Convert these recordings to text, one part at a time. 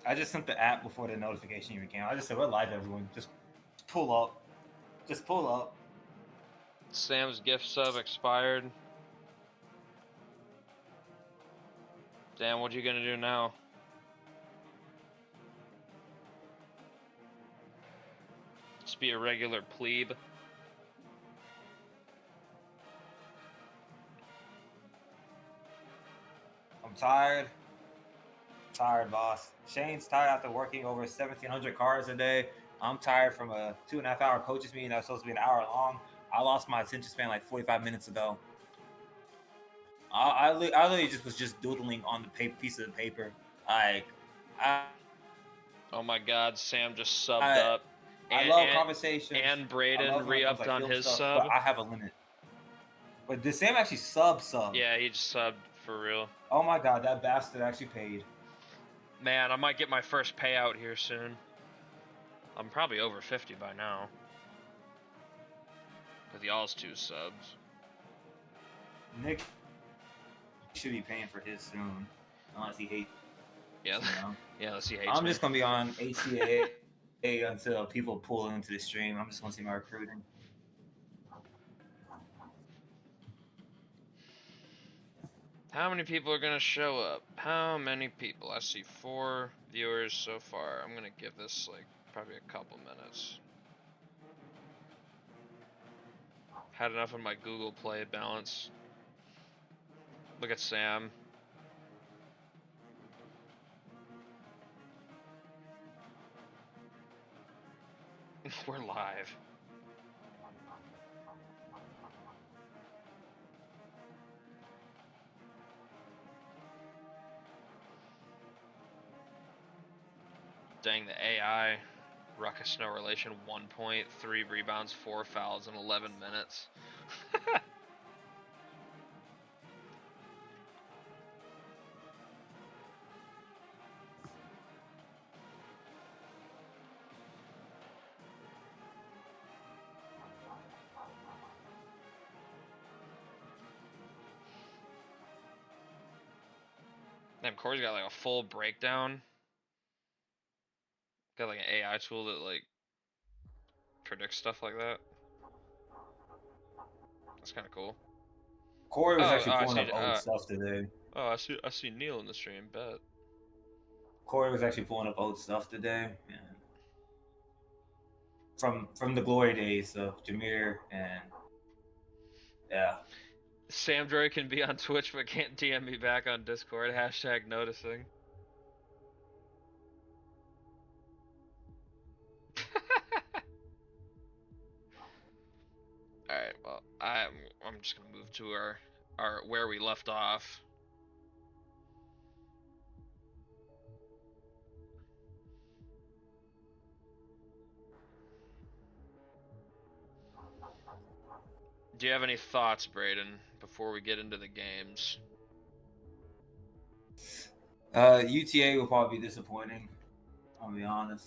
I just sent the app before the notification even came. I just said, "We're live, everyone. Just pull up. Just pull up." Sam's gift sub expired. Damn, what you gonna do now? Just be a regular plebe. I'm tired. Tired, boss. Shane's tired after working over 1,700 cars a day. I'm tired from a 2.5 hour coaches meeting that was supposed to be an hour long. I lost my attention span like 45 minutes ago. I literally just was just doodling on the piece of the paper. Like, I, Oh my god, Sam just subbed I, up. I And love and, conversations. and I Braden love when it comes re-upped like on film his stuff, but sub. I have a limit. But did Sam actually sub? Yeah, he just subbed for real. Oh my god, that bastard actually paid. Man, I might get my first payout here soon. I'm probably over 50 by now. With y'all's 2 subs. Nick should be paying for his soon, unless he hates. Yeah, You know? yeah, unless he hates I'm me. just gonna be on DCAA until people pull into the stream. I'm just gonna see my recruiting. How many people are gonna show up? How many people? I see 4 viewers so far. I'm gonna give this like probably a couple minutes. Had enough of my Google Play balance. Look at Sam. We're live. Dang, the AI. Ruckus no relation, 1 point, 3 rebounds, 4 fouls in 11 minutes. Damn, Corey's got like a full breakdown. Got like an AI tool that like predicts stuff like that. That's kind of cool. Corey was Oh, actually I pulling see. up old stuff today. I see Neil in the stream. Bet. Corey was actually pulling up old stuff today. Yeah. From the glory days of Jameer and yeah. Sam Droy can be on Twitch but can't DM me back on Discord. Hashtag noticing. All right. Well, I'm just gonna move to our where we left off. Do you have any thoughts, Braden, before we get into the games? UTA will probably be disappointing. I'll be honest.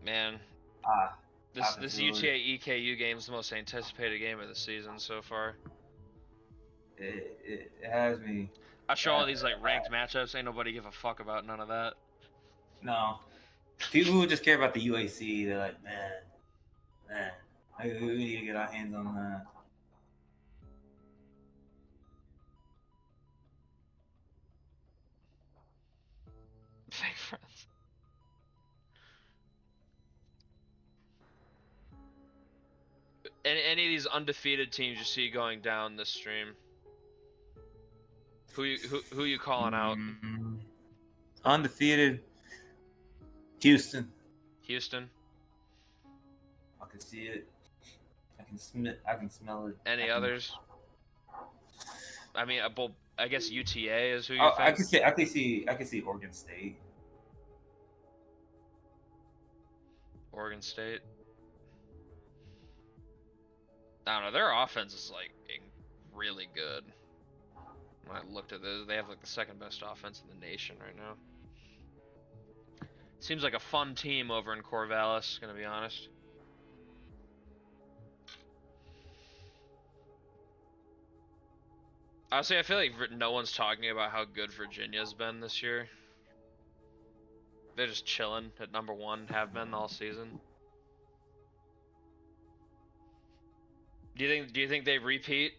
Man, Ah, I can this feel UTA it. EKU game is the most anticipated game of the season so far. It has me. I show all these like ranked matchups. Ain't nobody give a fuck about none of that. No, people who just care about the UAC, they're like, man, we need to get our hands on that. Fake friends. Any of these undefeated teams you see going down this stream? Who you calling out? Undefeated, Houston. Houston. I can see it. I can smell it. Any others? I mean, I guess UTA is who you Oh, think. I can see Oregon State. Oregon State. I don't know. Their offense is like really good. When I looked at this, they have like the second best offense in the nation right now. Seems like a fun team over in Corvallis, gonna be honest. Honestly, I feel like no one's talking about how good Virginia's been this year. They're just chilling at number 1, have been all season. Do you think they repeat?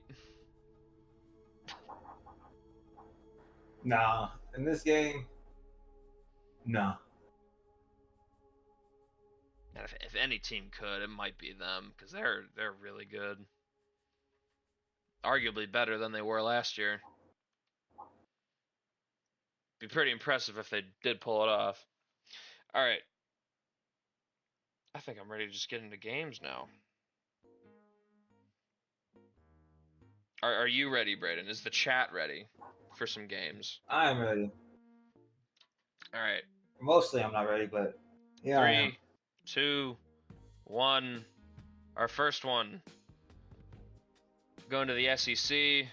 Nah, in this game, no. And if any team could, it might be them because they're really good. Arguably better than they were last year. Be pretty impressive if they did pull it off. All right. I think I'm ready to just get into games now. Are you ready, Braden? Is the chat ready for some games? I am ready. All right. Mostly I'm not ready, but yeah, I am. 3, 2, 1. Our first one. Going to the SEC.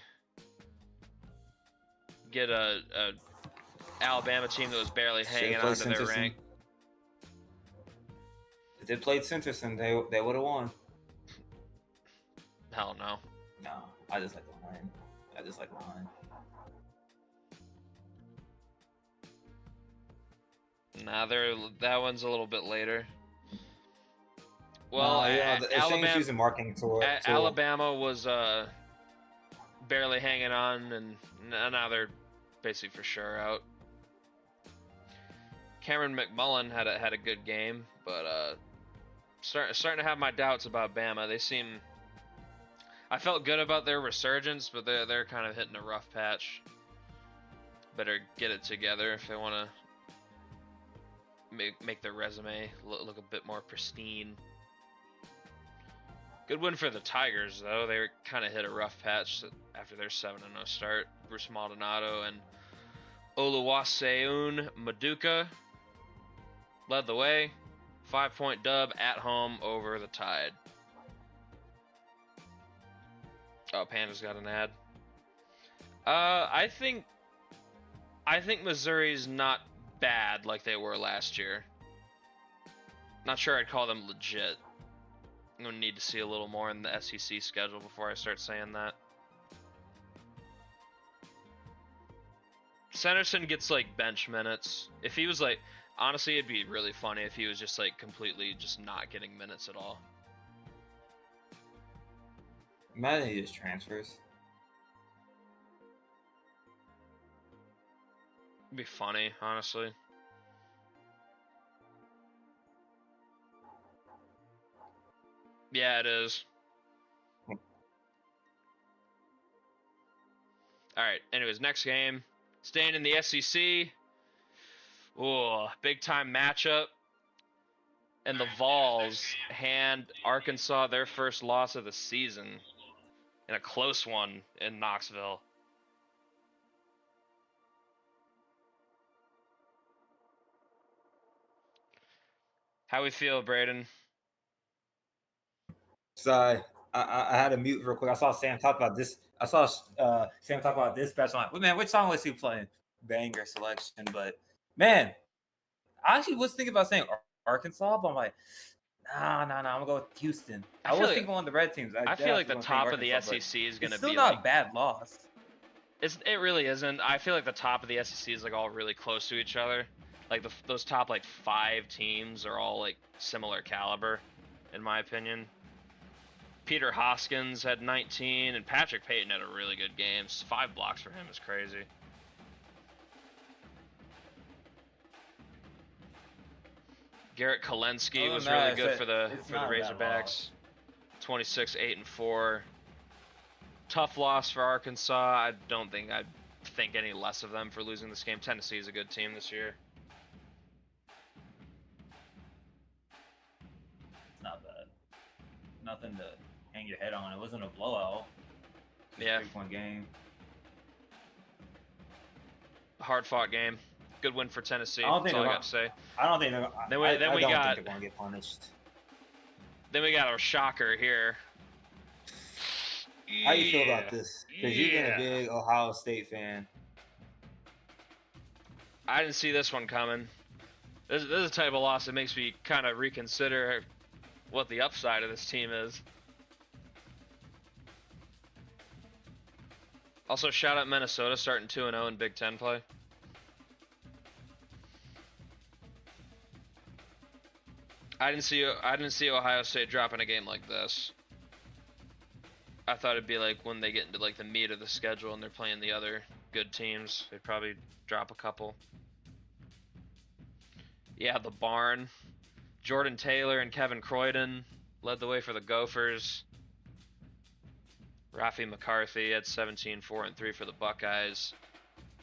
Get a Alabama team that was barely hanging on to their rank. If they played Centerson, they would have won. Hell no. No, I just like the line. I just like the line. Nah, that one's a little bit later. Well, Shane's using marketing tool. Alabama was barely hanging on, and now they're basically for sure out. Cameron McMullen had a good game, but starting to have my doubts about Bama. They seem. I felt good about their resurgence, but they're kind of hitting a rough patch. Better get it together if they want to make their resume look a bit more pristine. Good win for the Tigers, though. They kind of hit a rough patch after their 7-0 start. Bruce Maldonado and Oluwaseun Maduka led the way. 5-point dub at home over the Tide. Oh, Panda's got an ad. I think Missouri's not bad like they were last year. Not sure I'd call them legit. I'm going to need to see a little more in the SEC schedule before I start saying that. Sanderson gets like bench minutes. If he was like, honestly, it'd be really funny if he was just like completely just not getting minutes at all. Imagine he just transfers. It'd be funny, honestly. Yeah, it is. Alright, anyways, next game. Staying in the SEC. Ooh, big time matchup. And the Vols hand Arkansas their first loss of the season. In a close one in Knoxville. How we feel, Braden? Sorry, I had to mute real quick. I saw Sam talk about this. I saw Sam talk about Dispatch. I'm like, well, man, which song was he playing? Banger selection, but man, I actually was thinking about saying Arkansas, but I'm like, nah, I'm gonna go with Houston. I was thinking one of the red teams. I feel like the top of the SEC is gonna be still not a bad loss. It really isn't. I feel like the top of the SEC is like all really close to each other. Like those top like 5 teams are all like similar caliber, in my opinion. Peter Hoskins had 19, and Patrick Payton had a really good game. 5 blocks for him is crazy. Garrett Kolensky was really good for the Razorbacks. 26, 8 and 4. Tough loss for Arkansas. I don't think I'd think any less of them for losing this game. Tennessee is a good team this year. It's not bad. Nothing to hang your head on. It wasn't a blowout. Yeah. 3-point game. Hard fought game. Good win for Tennessee. That's all I got to say. I don't think they're. I don't think they're going to get punished. Then we got a shocker here. How you feel about this? Because you've been a big Ohio State fan. I didn't see this one coming. This is a type of loss that makes me kind of reconsider what the upside of this team is. Also, shout out Minnesota starting 2-0 in Big Ten play. I didn't see Ohio State dropping a game like this. I thought it'd be like when they get into like the meat of the schedule and they're playing the other good teams, they'd probably drop a couple. Yeah, the barn. Jordan Taylor and Kevin Croydon led the way for the Gophers. Rafi McCarthy had 17, 4, and 3 for the Buckeyes.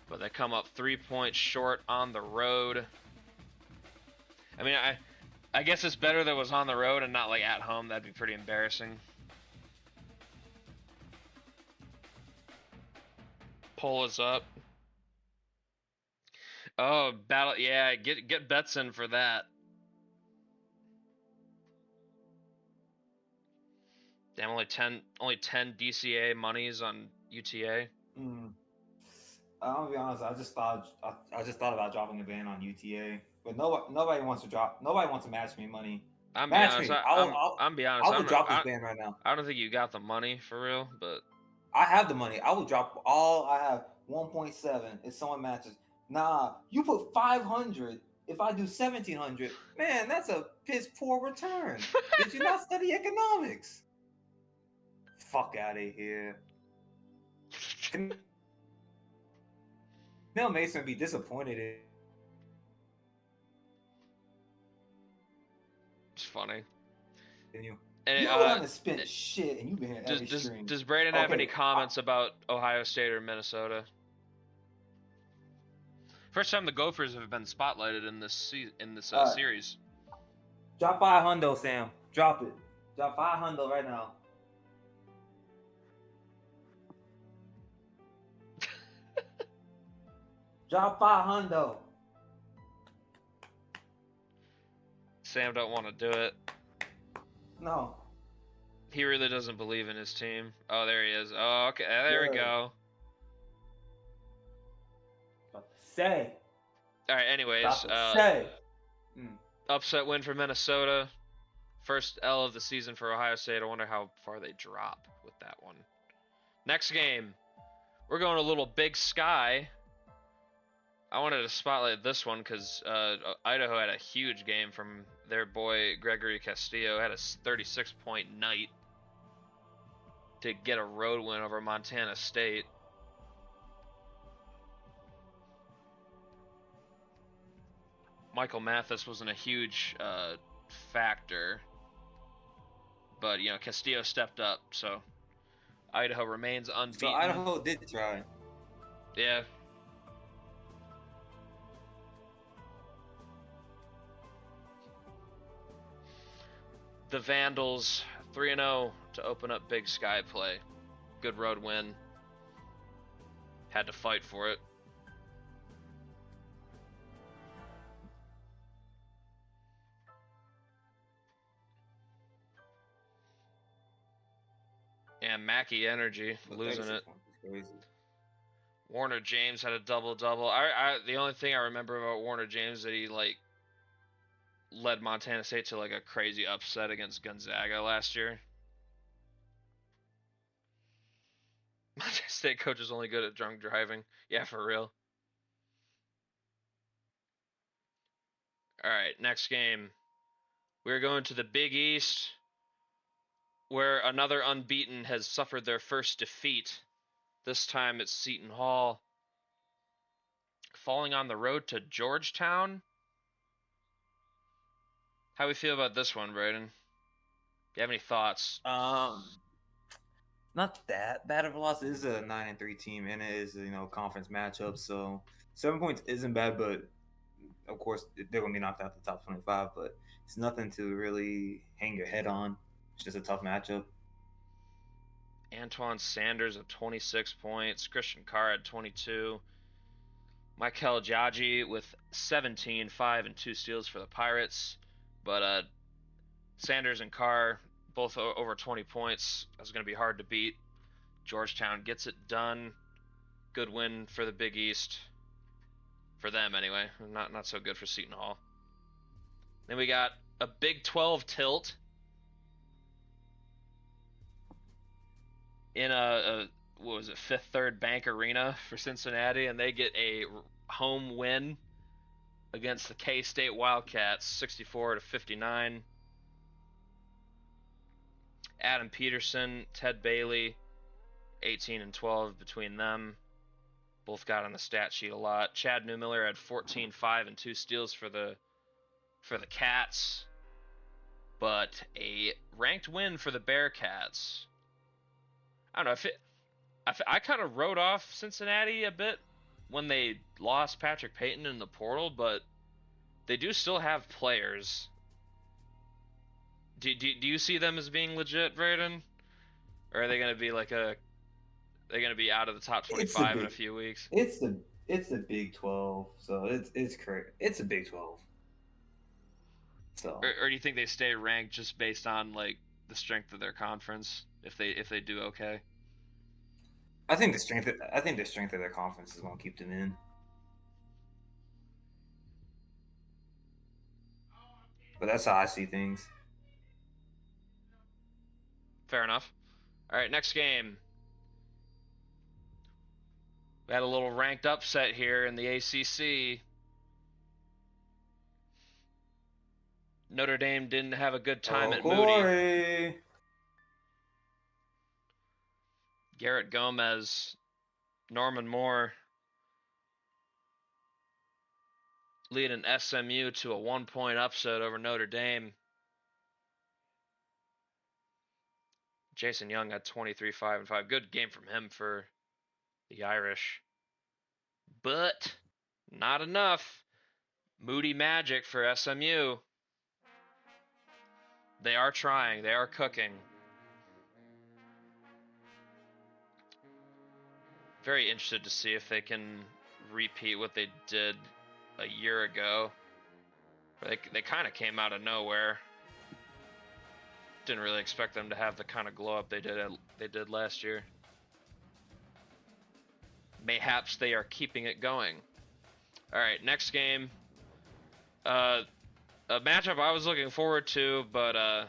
But they come up 3 points short on the road. I mean, I guess it's better that it was on the road and not like at home. That'd be pretty embarrassing. Poll is up. Oh, battle! Yeah, get bets in for that. Damn, only 10 DCAA monies on UTA. Mm. I'll be honest. I just thought about dropping a ban on UTA, but nobody wants to drop. Nobody wants to match me money. I'm be Match honest. me. I'm be honest. I would drop this ban right now. I don't think you got the money for real, but I have the money. I will drop all. I have 1.7 if someone matches. Nah, you put 500. If I do 1,700, man, that's a piss poor return. Did you not study economics? Fuck out of here. Neil Mason would be disappointed it's funny. in you. And, You haven't spent shit, and you've been here every stream. Does Braden have any comments about Ohio State or Minnesota? First time the Gophers have been spotlighted in this series. Drop 500, Sam. Drop it. Drop 500 right now. Drop 500. Sam don't want to do it. No. He really doesn't believe in his team. Oh, there he is. Oh, okay. There we go. Say. All right. Anyways, upset win for Minnesota. First L of the season for Ohio State. I wonder how far they drop with that one. Next game, we're going a little Big Sky. I wanted to spotlight this one because Idaho had a huge game from their boy Gregory Castillo. Had a 36-point night to get a road win over Montana State. Michael Mathis wasn't a huge factor, but you know Castillo stepped up, so Idaho remains unbeaten. So Idaho did try. Yeah. The Vandals 3-0 to open up Big Sky play. Good road win. Had to fight for it. And Mackey Energy losing it. Warner James had a double-double. The only thing I remember about Warner James is that he led Montana State to a crazy upset against Gonzaga last year. Montana State coach is only good at drunk driving. Yeah, for real. All right, next game. We're going to the Big East, where another unbeaten has suffered their first defeat. This time it's Seton Hall, falling on the road to Georgetown. How we feel about this one, Braden? Do you have any thoughts? Not that bad of a loss. It is a 9-3 team, and it is conference matchup. So 7 points isn't bad, but of course they're gonna be knocked out the top 25. But it's nothing to really hang your head on. It's just a tough matchup. Antoine Sanders at 26 points. Christian Carr at 22. Michael Djadji with 17, 5, and 2 steals for the Pirates. But Sanders and Carr both over 20 points. That's going to be hard to beat. Georgetown gets it done. Good win for the Big East. For them, anyway. Not so good for Seton Hall. Then we got a Big 12 tilt in what was it, Fifth Third Bank Arena for Cincinnati, and they get a home win against the K-State Wildcats, 64-59. Adam Peterson, Ted Bailey, 18 and 12 between them. Both got on the stat sheet a lot. Chad Newmiller had 14, 5, and 2 steals for the Cats, but a ranked win for the Bearcats. I don't know if I kind of wrote off Cincinnati a bit when they lost Patrick Payton in the portal, but they do still have players. Do you see them as being legit, Braden? Or are they going to be they're going to be out of the top 25 in a few weeks? It's the Big 12, so it's correct. It's a Big 12. So. Or do you think they stay ranked just based on like the strength of their conference if they do okay? I think the strength of their conference is going to keep them in. But that's how I see things. Fair enough. All right, next game. We had a little ranked upset here in the ACC. Notre Dame didn't have a good time at Moody. Garrett Gomez, Norman Moore leading SMU to a 1-point upset over Notre Dame. Jason Young had 23, 5, and 5. Good game from him for the Irish. But not enough. Moody magic for SMU. They are trying. They are cooking. Very interested to see if they can repeat what they did a year ago. They kind of came out of nowhere. Didn't really expect them to have the kind of glow up they did last year. Mayhaps they are keeping it going. All right, next game. A matchup I was looking forward to, but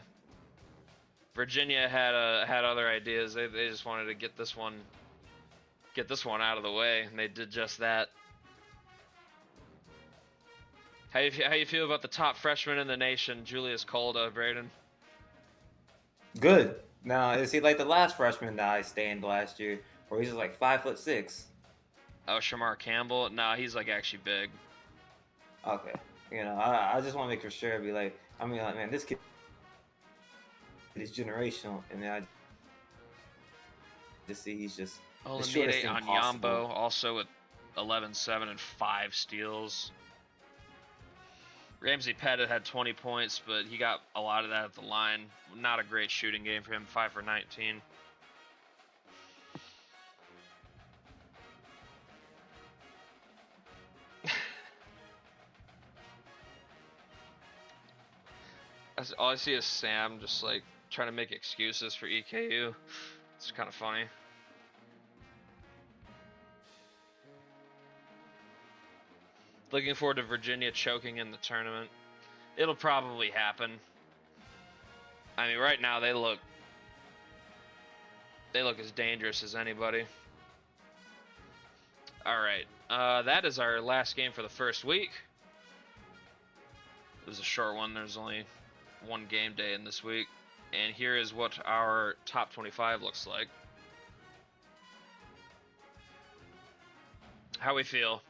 Virginia had other ideas. They just wanted to get this one out of the way, and they did just that. How you feel about the top freshman in the nation, Julius Calda, Braden? Good. Now, is he like the last freshman that I stand last year, where he's just like 5'6"? Oh, Shamar Campbell? No, he's like actually big. Okay. I just want to make sure. Be like, man, this kid is generational, and then I just see he's just the shortest thing possible. Onyambo also with 11, 7, and 5 steals. Ramsey Pettit had 20 points, but he got a lot of that at the line. Not a great shooting game for him, 5 for 19. All I see is Sam just like trying to make excuses for EKU. It's kind of funny. Looking forward to Virginia choking in the tournament. It'll probably happen. I mean, right now they look as dangerous as anybody. All right, that is our last game for the first week. It was a short one. There's only one game day in this week, and here is what our top 25 looks like. How we feel?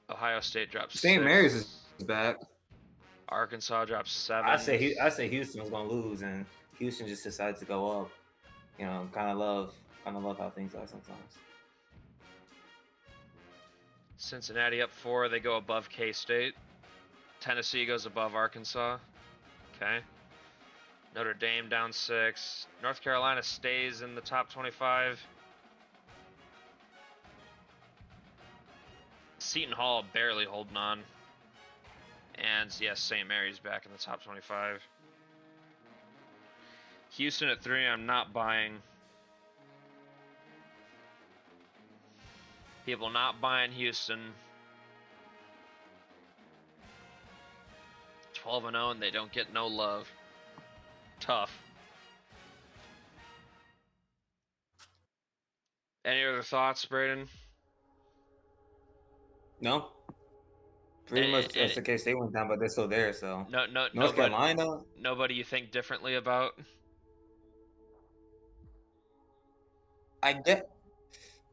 Ohio State drops 6. St. Mary's is back. Arkansas drops 7. I say Houston was gonna lose, and Houston just decided to go up. Kind of love how things are sometimes. Cincinnati up 4. They go above K-State. Tennessee goes above Arkansas. Okay. Notre Dame down 6. North Carolina stays in the top 25. Seton Hall barely holding on. And yes, St. Mary's back in the top 25. Houston at 3, I'm not buying. People not buying Houston. 12-0 and they don't get no love. Tough. Any other thoughts, Braden? No. Pretty much And SK State went down, but they're still there. So North nobody Carolina, nobody you think differently about. I get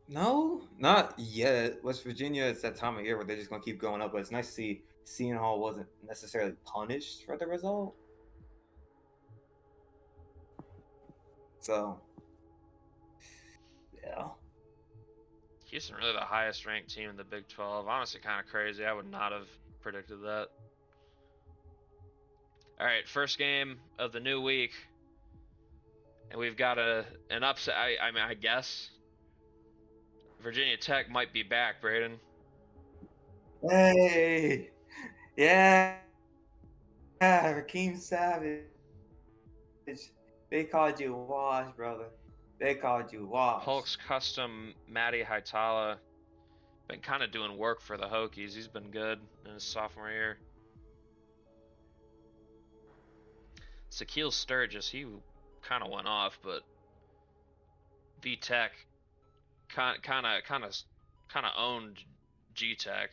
no, not yet. West Virginia, it's that time of year where they're just gonna keep going up. But it's nice to see Seton Hall wasn't necessarily punished for the result. So yeah, Houston really the highest ranked team in the Big 12. Honestly, kind of crazy. I would not have predicted that. All right, first game of the new week, and we've got an upset. I mean, I guess Virginia Tech might be back, Braden. hey, yeah, Raheem Savage. They called you wash, brother. They called you wash. Hulk's custom Matty Hytala been kind of doing work for the Hokies. He's been good in his sophomore year. Shaquille Sturgis, he kind of went off, but V Tech kind of owned G Tech.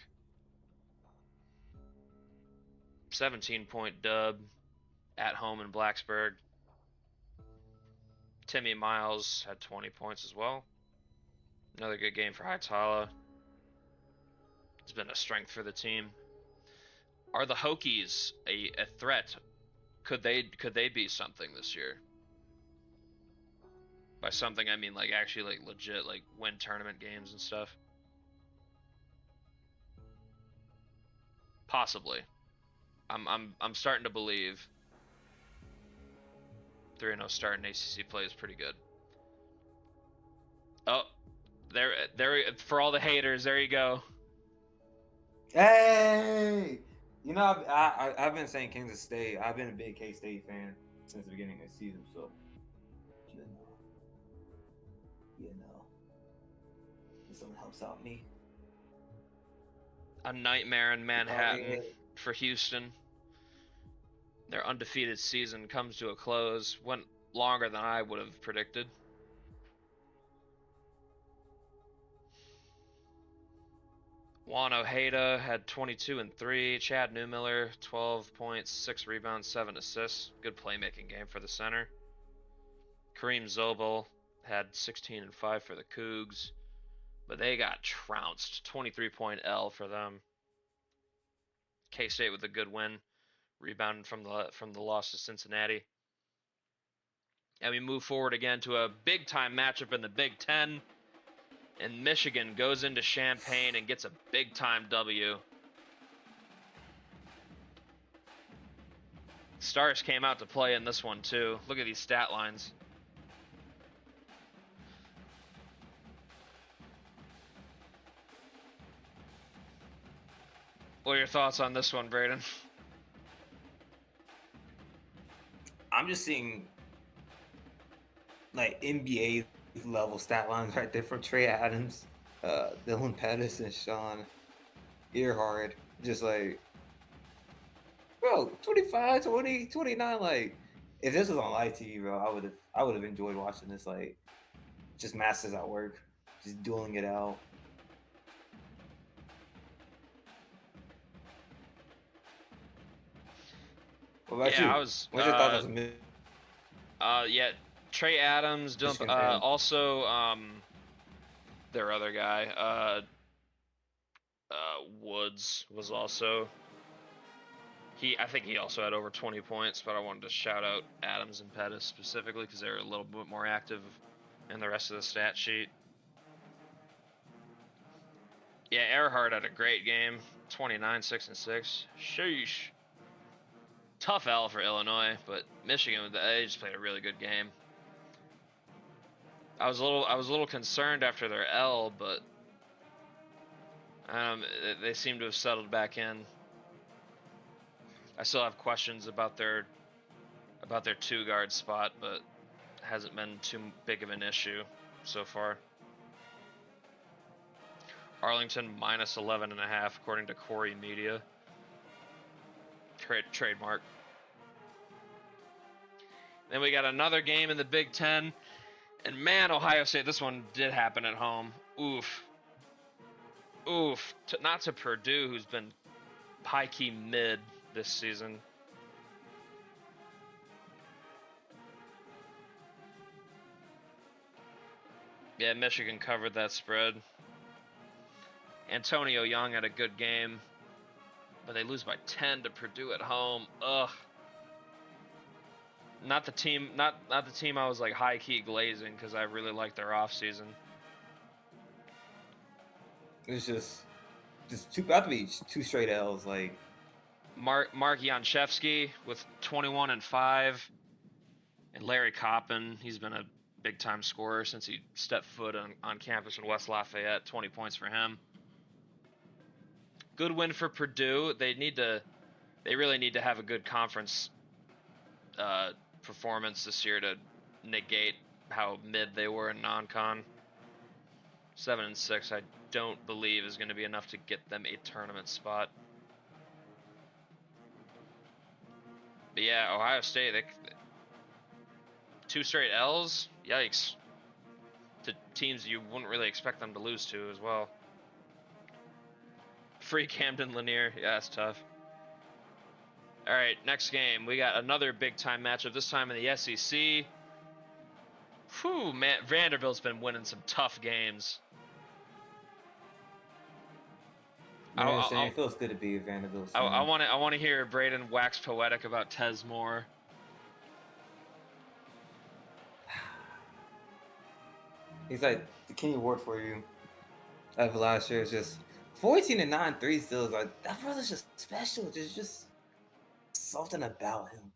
17-point dub at home in Blacksburg. Timmy Miles had 20 points as well. Another good game for Hytala. It's been a strength for the team. Are the Hokies a threat? Could they be something this year? By something I mean like actually like legit like win tournament games and stuff. Possibly. I'm starting to believe 3-0 start in ACC play is pretty good. Oh, there for all the haters. There you go. Hey, you know I've been saying Kansas State. I've been a big K State fan since the beginning of the season. So you know, if someone helps out me. A nightmare in Manhattan for Houston. Their undefeated season comes to a close. Went longer than I would have predicted. Juan Ojeda had 22 and 3. Chad Newmiller, 12 points, 6 rebounds, 7 assists. Good playmaking game for the center. Kareem Zobel had 16 and 5 for the Cougs, but they got trounced. 23-point L for them. K-State with a good win, rebounded from the loss to Cincinnati. And we move forward again to a big-time matchup in the Big Ten. And Michigan goes into Champaign and gets a big-time W. Stars came out to play in this one, too. Look at these stat lines. What are your thoughts on this one, Braden? I'm just seeing like NBA level stat lines right there for Trey Adams, Dylan Pettis, and Sean Earhart. Just like, bro, 25, 20, 29. Like, if this was on live TV, bro, I would have enjoyed watching this. Like, just masters at work, just dueling it out. What about you? Yeah, I was. What's your thoughts on Yeah, Trey Adams, Dylan, also their other guy, Woods was also. I think he also had over 20 points, but I wanted to shout out Adams and Pettis specifically because they're a little bit more active in the rest of the stat sheet. Yeah, Earhart had a great game, 29, 6 and 6. Sheesh. Tough L for Illinois, but Michigan, they just played a really good game. I was a little concerned after their L, but they seem to have settled back in. I still have questions about their 2-guard spot, but it hasn't been too big of an issue so far. Arlington minus 11.5 according to Corey Media. Trademark. Then we got another game in the Big Ten. And man, Ohio State, this one did happen at home. Oof. Not to Purdue, who's been high key mid this season. Yeah, Michigan covered that spread. Antonio Young had a good game, but they lose by 10 to Purdue at home. Ugh. Not the team I was like high key glazing because I really liked their offseason. It's just about to be 2 straight L's. Like Mark Yanchevsky with 21-5, and Larry Coppin. He's been a big time scorer since he stepped foot on campus in West Lafayette. 20 points for him. Good win for Purdue. They really need to have a good conference performance this year to negate how mid they were in non-con. 7-6, I don't believe is going to be enough to get them a tournament spot. But yeah, Ohio State, 2 straight L's? Yikes. To teams you wouldn't really expect them to lose to as well. Free Camden Lanier, yeah, that's tough. All right, next game. We got another big-time matchup, this time in the SEC. Whew, man, Vanderbilt's been winning some tough games. it feels good to be a Vanderbilt fan. I want to hear Braden wax poetic about Tez Moore. He's like the Kenny Ward for you. Of last year is just 14-9 3 steals. Like that brother's just special. There's just something about him.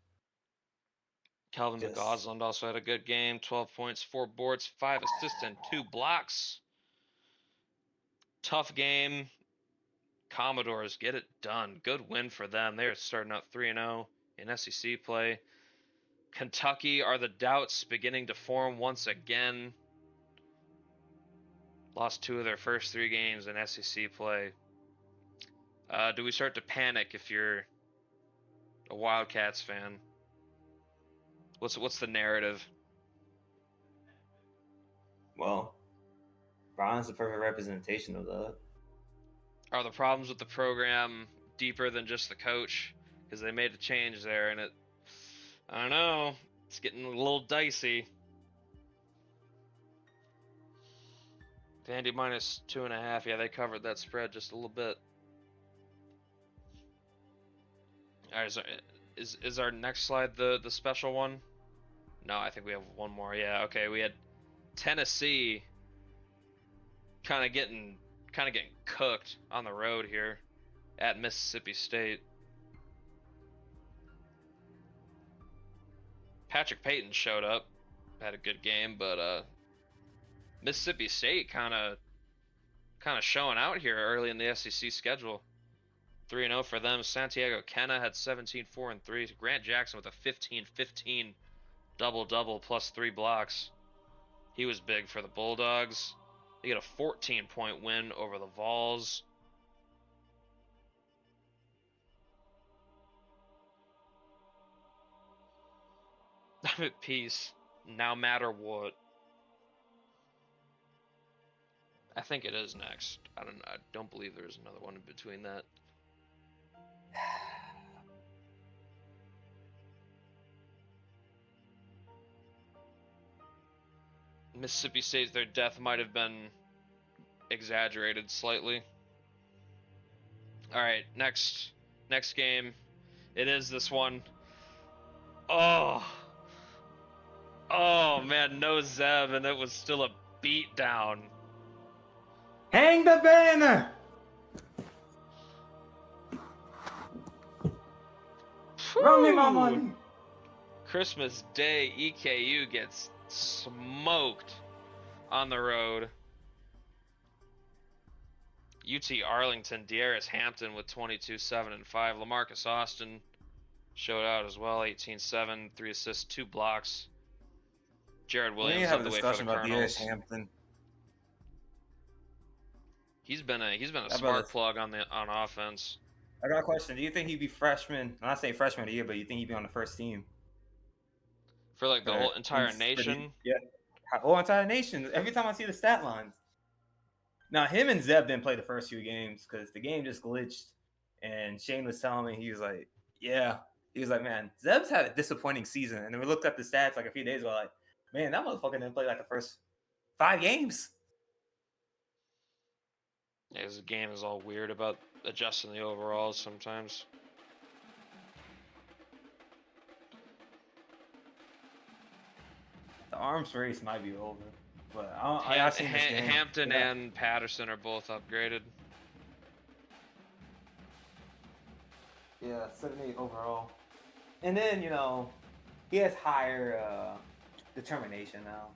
Calvin McGosland also had a good game. 12 points, 4 boards, 5 assists, and 2 blocks. Tough game. Commodores get it done. Good win for them. They're starting out 3-0 in SEC play. Kentucky are the doubts beginning to form once again. Lost 2 of their first 3 games in SEC play. Do we start to panic if you're a Wildcats fan? What's the narrative? Well, Brian's the perfect representation of that. Are the problems with the program deeper than just the coach? Because they made a change there, and I don't know, it's getting a little dicey. Vandy minus 2.5. Yeah, they covered that spread just a little bit. All right, is our next slide the special one? No, I think we have one more. Yeah, okay. We had Tennessee kind of getting cooked on the road here at Mississippi State. Patrick Payton showed up, had a good game, but Mississippi State kind of showing out here early in the SEC schedule. 3-0 for them. Santiago Kenna had 17, 4, and 3. Grant Jackson with a 15-15 double-double plus 3 blocks. He was big for the Bulldogs. They get a 14-point win over the Vols. I'm at peace, no matter what. I think it is next. I don't believe there's another one in between that. Mississippi State, their death might have been exaggerated slightly. All right, next game. It is this one. Oh man, no Zeb, and it was still a beatdown. Hang the banner! Run me my money! Christmas Day, EKU gets smoked on the road. UT Arlington, Dearris Hampton with 22, 7, and 5. LaMarcus Austin showed out as well, 18-7, 3 assists, 2 blocks. Jared Williams led the way for the Colonels. Hampton. He's been a spark plug on offense. I got a question. Do you think he'd be freshman? I'm not saying freshman of the year, but you think he'd be on the first team for like the whole entire nation? Yeah, whole entire nation. Every time I see the stat lines. Now him and Zeb didn't play the first few games because the game just glitched And Shane was telling me, he was like, yeah. He was like, man, Zeb's had a disappointing season. And then we looked at the stats like a few days ago, like, man, that motherfucker didn't play like the first 5 games. Yeah, 'cause the game is all weird about adjusting the overalls sometimes. The arms race might be over. But I seen this game. Hampton Yeah. and Patterson are both upgraded. Yeah, 78 overall. And then, he has higher determination now.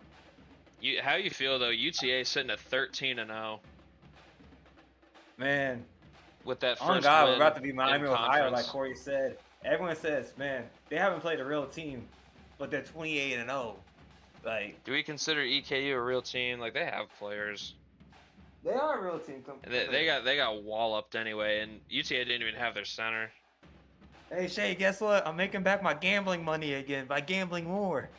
How you feel though? UTA sitting at 13-0 Man, with that first on God, win we're about to be Miami, in Ohio, like conference. Corey said. Everyone says, man, they haven't played a real team, but they're 28-0. Like, do we consider EKU a real team? Like, they have players. they are a real team. They got walloped anyway, and UTA didn't even have their center. Hey Shay, guess what? I'm making back my gambling money again by gambling more.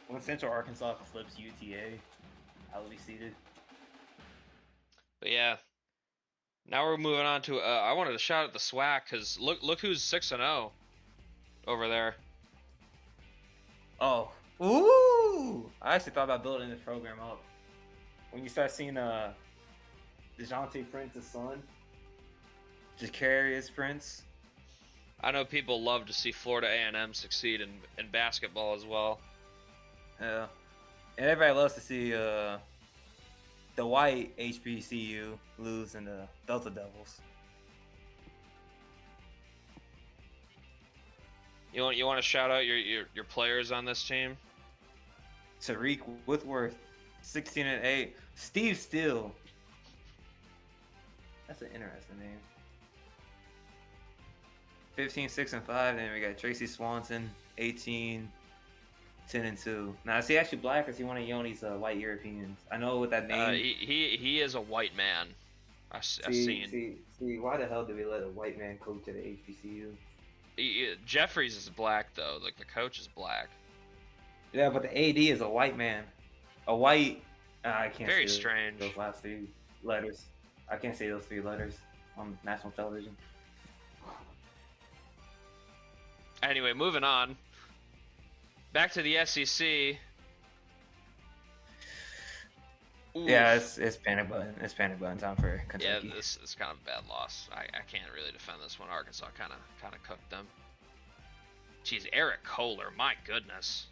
When Central Arkansas flips UTA, I will be seated. But yeah, now we're moving on to. I wanted to shout at the SWAC because look who's 6-0 over there. Oh, ooh! I actually thought about building this program up. When you start seeing DeJounte Prince's son, Jacarius Prince. I know people love to see Florida A&M succeed in basketball as well. Yeah, and everybody loves to see the white HBCU lose in the Delta Devils. You want to shout out your players on this team? Tariq Whitworth, 16-8. Steve Steele. That's an interesting name. 15-6-5. Then we got Tracy Swanson, 18, 10-2. Now is he actually black or is he one of Yoni's white Europeans? I know with that name. He is a white man. I've seen. See, why the hell do we let a white man coach at the HBCU? Jeffries is black though. Like the coach is black. Yeah, but the AD is a white man. A white. I can't. Very say strange. Those last 3 letters. I can't say those 3 letters on national television. Anyway, moving on. Back to the SEC. Oof. Yeah, it's panic button. It's panic button time for Kentucky. Yeah, this is kind of a bad loss. I can't really defend this one. Arkansas kind of cooked them. Jeez, Eric Kohler, my goodness.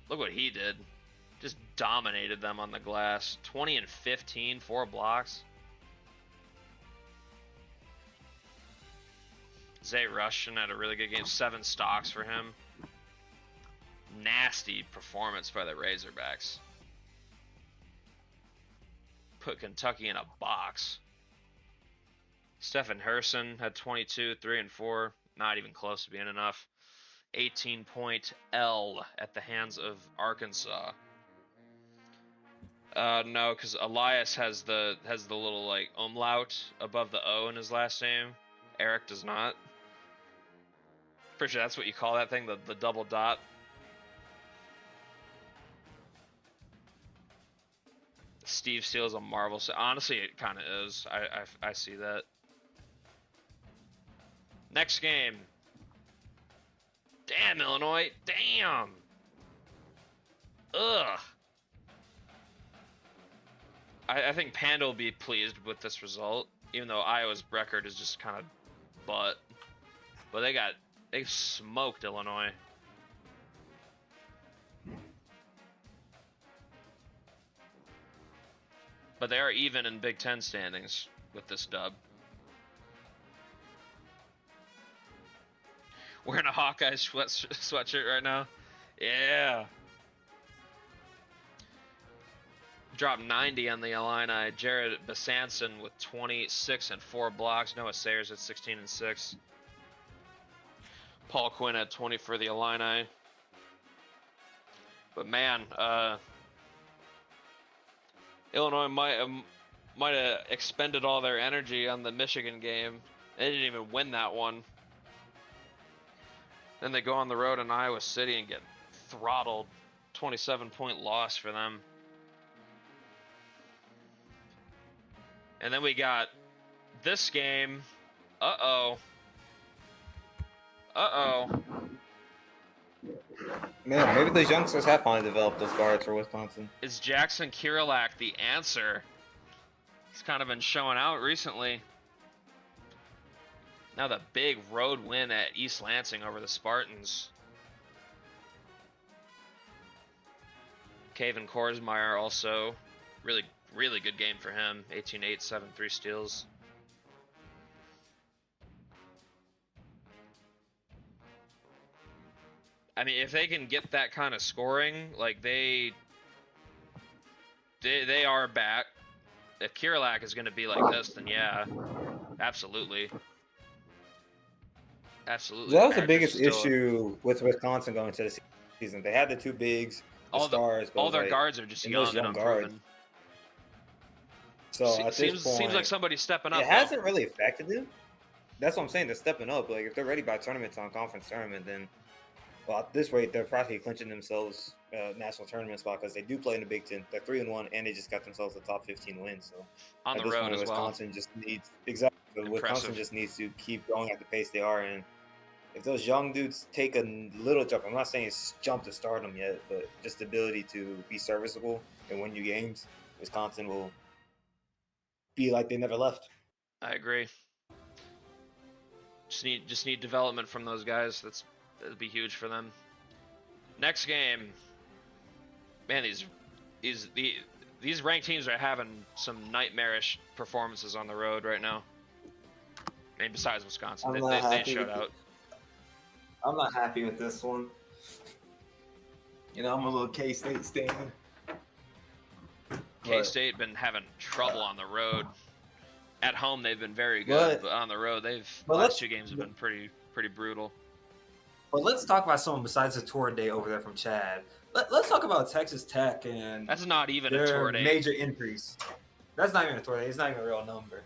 Look what he did. Just dominated them on the glass. 20 and 15, 4 blocks. Zay Russian had a really good game. 7 stocks for him. Nasty performance by the Razorbacks. Put Kentucky in a box. Stephen Herson had 22, 3 and 4. Not even close to being enough. 18-point L at the hands of Arkansas. No, because Elias has the little like umlaut above the O in his last name. Eric does not. Pretty sure that's what you call that thing, the double dot. Steve Steele is a marvel. So honestly, it kind of is. I see that. Next game. Damn, Illinois. Damn. Ugh. I think Panda will be pleased with this result, even though Iowa's record is just kind of butt. But they smoked Illinois. But they are even in Big Ten standings with this dub. Wearing a Hawkeye sweatshirt right now. Yeah. Dropped 90 on the Illini. Jared Besanson with 26 and 4 blocks. Noah Sayers at 16 and 6. Paul Quinn at 20 for the Illini. But man, Illinois might have expended all their energy on the Michigan game. They didn't even win that one. Then they go on the road in Iowa City and get throttled. 27-point loss for them. And then we got this game. Uh-oh. Uh-oh. Man, maybe those youngsters have finally developed those guards for Wisconsin. Is Jackson Kirilak the answer? He's kind of been showing out recently. Now the big road win at East Lansing over the Spartans. Caven Korsmeyer also. Really, really good game for him. 18-8, 7-3 steals. I mean, if they can get that kind of scoring, like they are back. If Kirilak is going to be like this, then yeah, absolutely. Absolutely. That was the biggest issue with Wisconsin going into the season. They had the two bigs, the stars, but all their guards are just young and unproven. So at this point, seems like somebody's stepping up. It hasn't really affected them. That's what I'm saying. They're stepping up. Like if they're ready by tournament time, conference tournament, then well, at this rate, they're practically clinching themselves national tournament spot because they do play in the Big Ten. They're 3-1, and they just got themselves a top 15 win. So on the road as Wisconsin just needs Wisconsin just needs to keep going at the pace they are. And if those young dudes take a little jump, I'm not saying it's jump to stardom yet, but just the ability to be serviceable and win you games, Wisconsin will be like they never left. I agree. Just need development from those guys. That'd be huge for them. Next game, man, these ranked teams are having some nightmarish performances on the road right now. I mean, besides Wisconsin, they showed out. I'm not happy with this one. You know, I'm a little K-State stan. K-State been having trouble on the road. At home, they've been very good, but on the road, last two games have been pretty brutal. But let's talk about someone besides the tour day over there from Chad. Let's talk about Texas Tech and that's not even a tour day. Major increase. That's not even a tour day. It's not even a real number.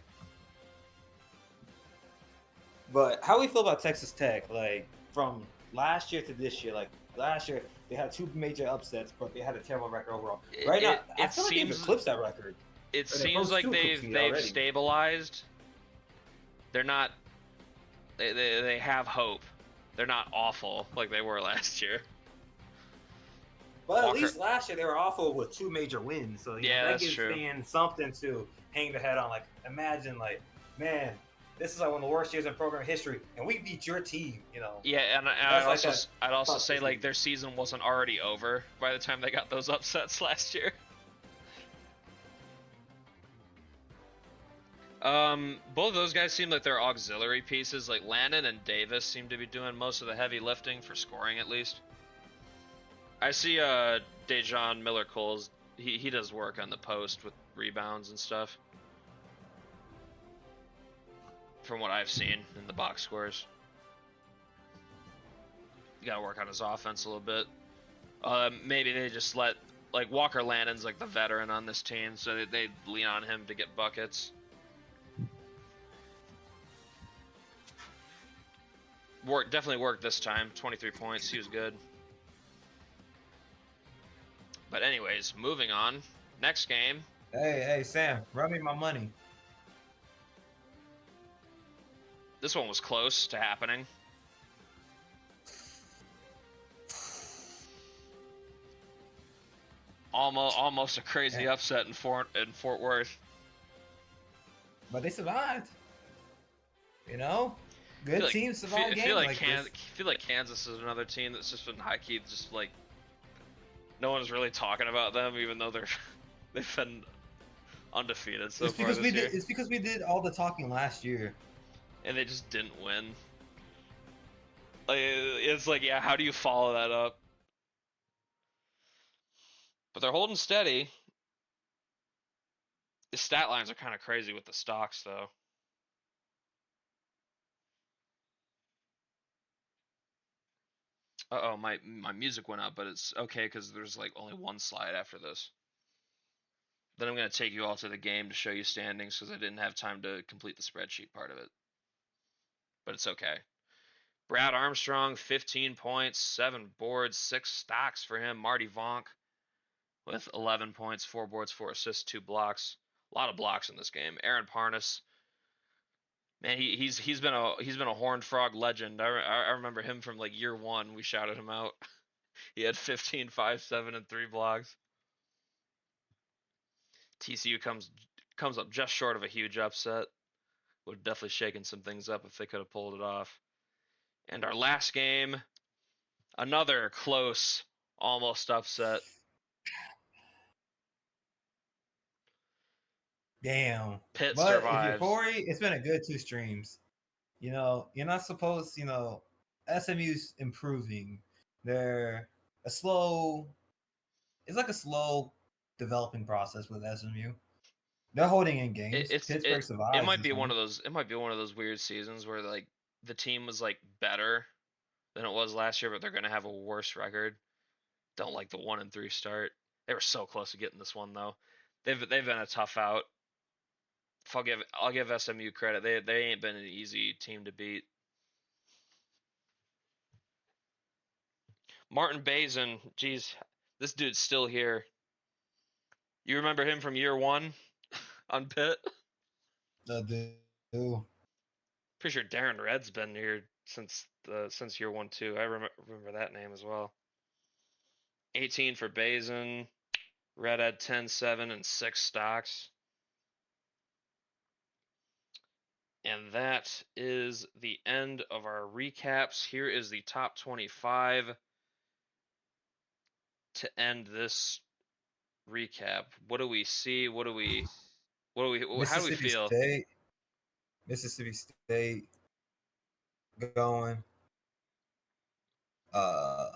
But how do we feel about Texas Tech? Like from last year to this year, like last year they had two major upsets, but they had a terrible record overall. Right now, I feel like they've eclipsed that record. It seems like they've stabilized. They're not. They have hope. They're not awful like they were last year. But at least last year they were awful with two major wins. So yeah, that gives fans something to hang their head on. Like imagine, like man, this is like one of the worst years in program history, and we beat your team. You know. Yeah, and I'd also say like their season wasn't already over by the time they got those upsets last year. Both of those guys seem like they're auxiliary pieces. Like Lannon and Davis seem to be doing most of the heavy lifting for scoring, at least. I see Dejon Miller-Coles. He does work on the post with rebounds and stuff. From what I've seen in the box scores, you gotta work on his offense a little bit. Maybe they just let like Walker Lannon's like the veteran on this team, so they lean on him to get buckets. Definitely worked this time. 23 points. He was good. But anyways, moving on. Next game. Hey, Sam, run me my money. This one was close to happening. Almost a crazy upset in Fort Worth. But they survived. You know? Good teams survive games like this. I feel like Kansas is another team that's just been high-key, just like no one's really talking about them, even though they've been undefeated so far this year. It's because we did all the talking last year, and they just didn't win. Like it's like, yeah, how do you follow that up? But they're holding steady. The stat lines are kind of crazy with the stocks, though. Uh-oh, my music went up, but it's okay because there's like only one slide after this. Then I'm going to take you all to the game to show you standings because I didn't have time to complete the spreadsheet part of it. But it's okay. Brad Armstrong, 15 points, 7 boards, 6 stocks for him. Marty Vonk with 11 points, 4 boards, 4 assists, 2 blocks. A lot of blocks in this game. Aaron Parnas, man, he's been a Horned Frog legend. I remember him from like year one. We shouted him out. He had 15, 5, 7, and 3 blocks. TCU comes up just short of a huge upset. Would have definitely shaken some things up if they could have pulled it off. And our last game, another close, almost upset. Damn. Pitt But if you're survives. Corey, it's been a good 2 streams. You're not supposed, SMU's improving. They're a slow, it's like a slow developing process with SMU. They're holding in It, games. it's it Pittsburgh it survives might this be one one. of those. It might be one of those weird seasons where like the team was like better than it was last year, but they're gonna have a worse record. Don't like the 1-3 start. They were so close to getting this one though. They've been a tough out. If I'll give SMU credit. They ain't been an easy team to beat. Martin Bazin, geez, this dude's still here. You remember him from year one on Pitt? The do. Pretty sure Darren Red's been here since year one too. I remember that name as well. 18 for Bazin. Red had 10, 7, and 6 stocks. And that is the end of our recaps. Here is the top 25 to end this recap. What do we see? How do we Mississippi feel? State. Mississippi State going. Uh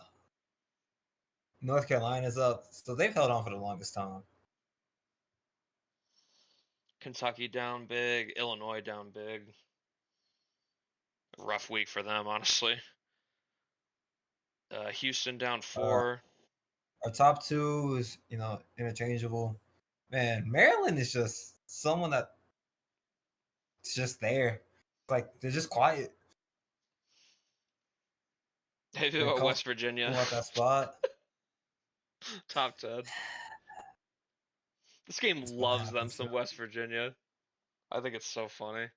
North Carolina's up. So they've held on for the longest time. Kentucky down big, Illinois down big. Rough week for them, honestly. Houston down Uh 4. our top two is, interchangeable. Man, Maryland is just someone that's just there. Like they're just quiet. They do They're about West comfortable Virginia. at that spot. Top 10. This game That's what loves them happens. some West Virginia. I think it's so funny.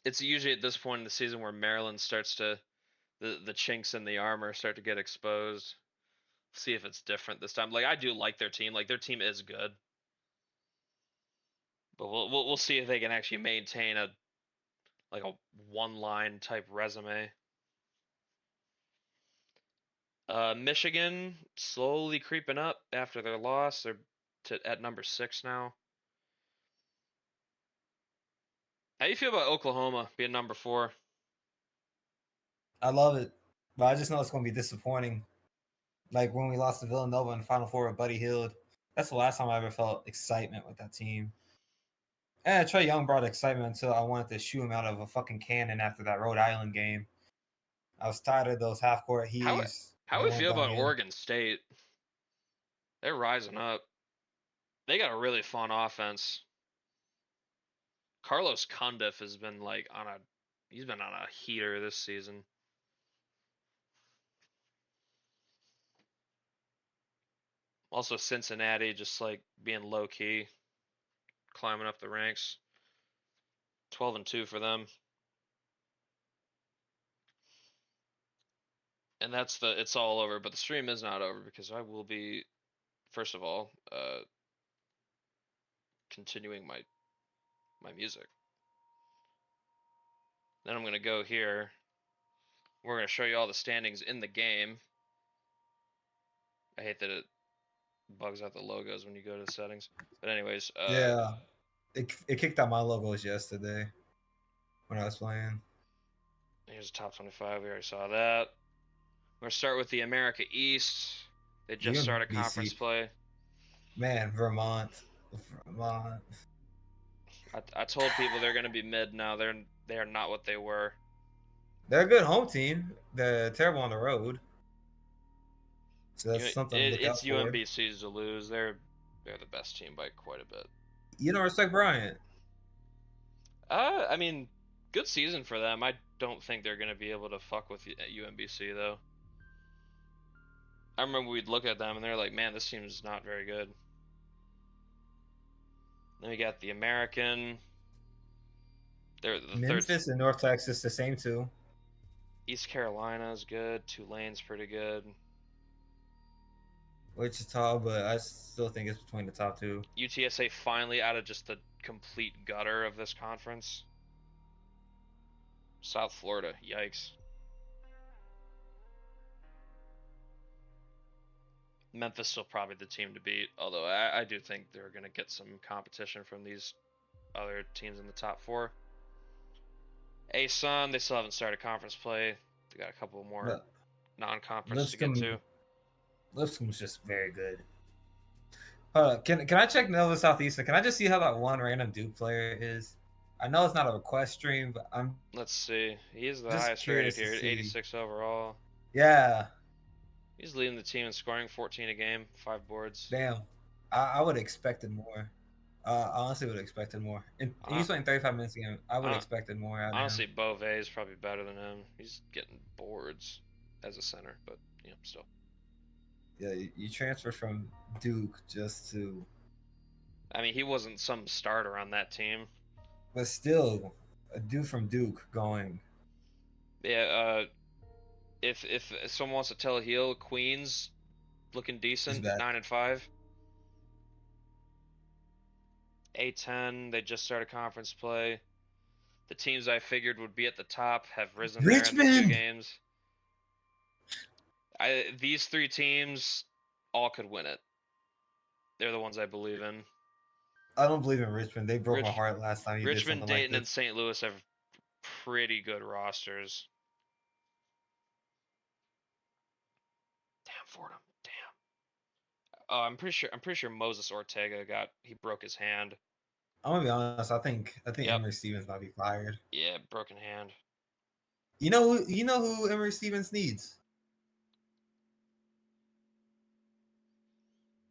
It's usually at this point in the season where Maryland starts to the chinks in the armor start to get exposed. See if it's different this time. Like I do like their team. Like their team is good, but we'll see if they can actually maintain a one line type resume. Michigan slowly creeping up after their loss. They're at number 6 now. How do you feel about Oklahoma being number 4? I love it, but I just know it's going to be disappointing. Like when we lost to Villanova in the Final Four with Buddy Hield. That's the last time I ever felt excitement with that team. And Trey Young brought excitement until I wanted to shoot him out of a fucking cannon after that Rhode Island game. I was tired of those half court How heaves. how They do we weren't feel going about in. Oregon State? They're rising up. They got a really fun offense. Carlos Cundiff has been he's been on a heater this season. Also Cincinnati just like being low key, climbing up the ranks. 12-2 for them. And it's all over, but the stream is not over because I will be first of all continuing my music. Then I'm going to go here. We're going to show you all the standings in the game. I hate that it bugs out the logos when you go to the settings. But anyways, Yeah. It kicked out my logos yesterday when I was playing. here's the top 25. We already saw that. We're going to start with the America East. They just started conference UMBC. play. Man, Vermont. Vermont. I told people they're going to be mid now. They are not what they were. They're a good home team. They're terrible on the road. So that's something to look It's out for. UMBC's to lose. They're the best team by quite a bit. You don't respect Bryant. I mean, good season for them. I don't think they're going to be able to fuck with UMBC though. I remember we'd look at them and they're like, man, this team's not very good. Then we got the American. They're the third. Memphis and North Texas, the same two. East Carolina is good. Tulane's pretty good. Wichita, but I still think it's between the top two. UTSA finally out of just the complete gutter of this conference. South Florida, yikes. Memphis still probably the team to beat, although I do think they're going to get some competition from these other teams in the top four. ASUN, they still haven't started conference play. They got a couple more non-conference to get to. Lipscomb's just very good. Can I check Nova Southeastern? Can I just see how that one random Duke player is? I know it's not a request stream, but I'm. Let's see. He is the just highest rated curious here, to see. 86 overall. Yeah. He's leading the team in scoring, 14 a game, 5 boards. Damn. I would have expected more. I honestly would have expected more. And he's playing 35 minutes a game. I would have expected more. Honestly, Beauvais is probably better than him. He's getting boards as a center, but still. Yeah, you transfer from Duke just to. I mean, he wasn't some starter on that team. But still, a dude from Duke going. Yeah. If someone wants to tell a heel, Queens looking decent, 9-5. A10, they just started conference play. The teams I figured would be at the top have risen Richmond! there in the 2 games. These 3 teams all could win it. They're the ones I believe in. I don't believe in Richmond. They broke my heart last time. Richmond, Dayton, and St. Louis have pretty good rosters. Damn, Fordham. Damn. Oh, I'm pretty sure Moses Ortega broke his hand. I'm gonna be honest. I think Emery Stevens might be fired. Yeah, broken hand. You know who Emery Stevens needs?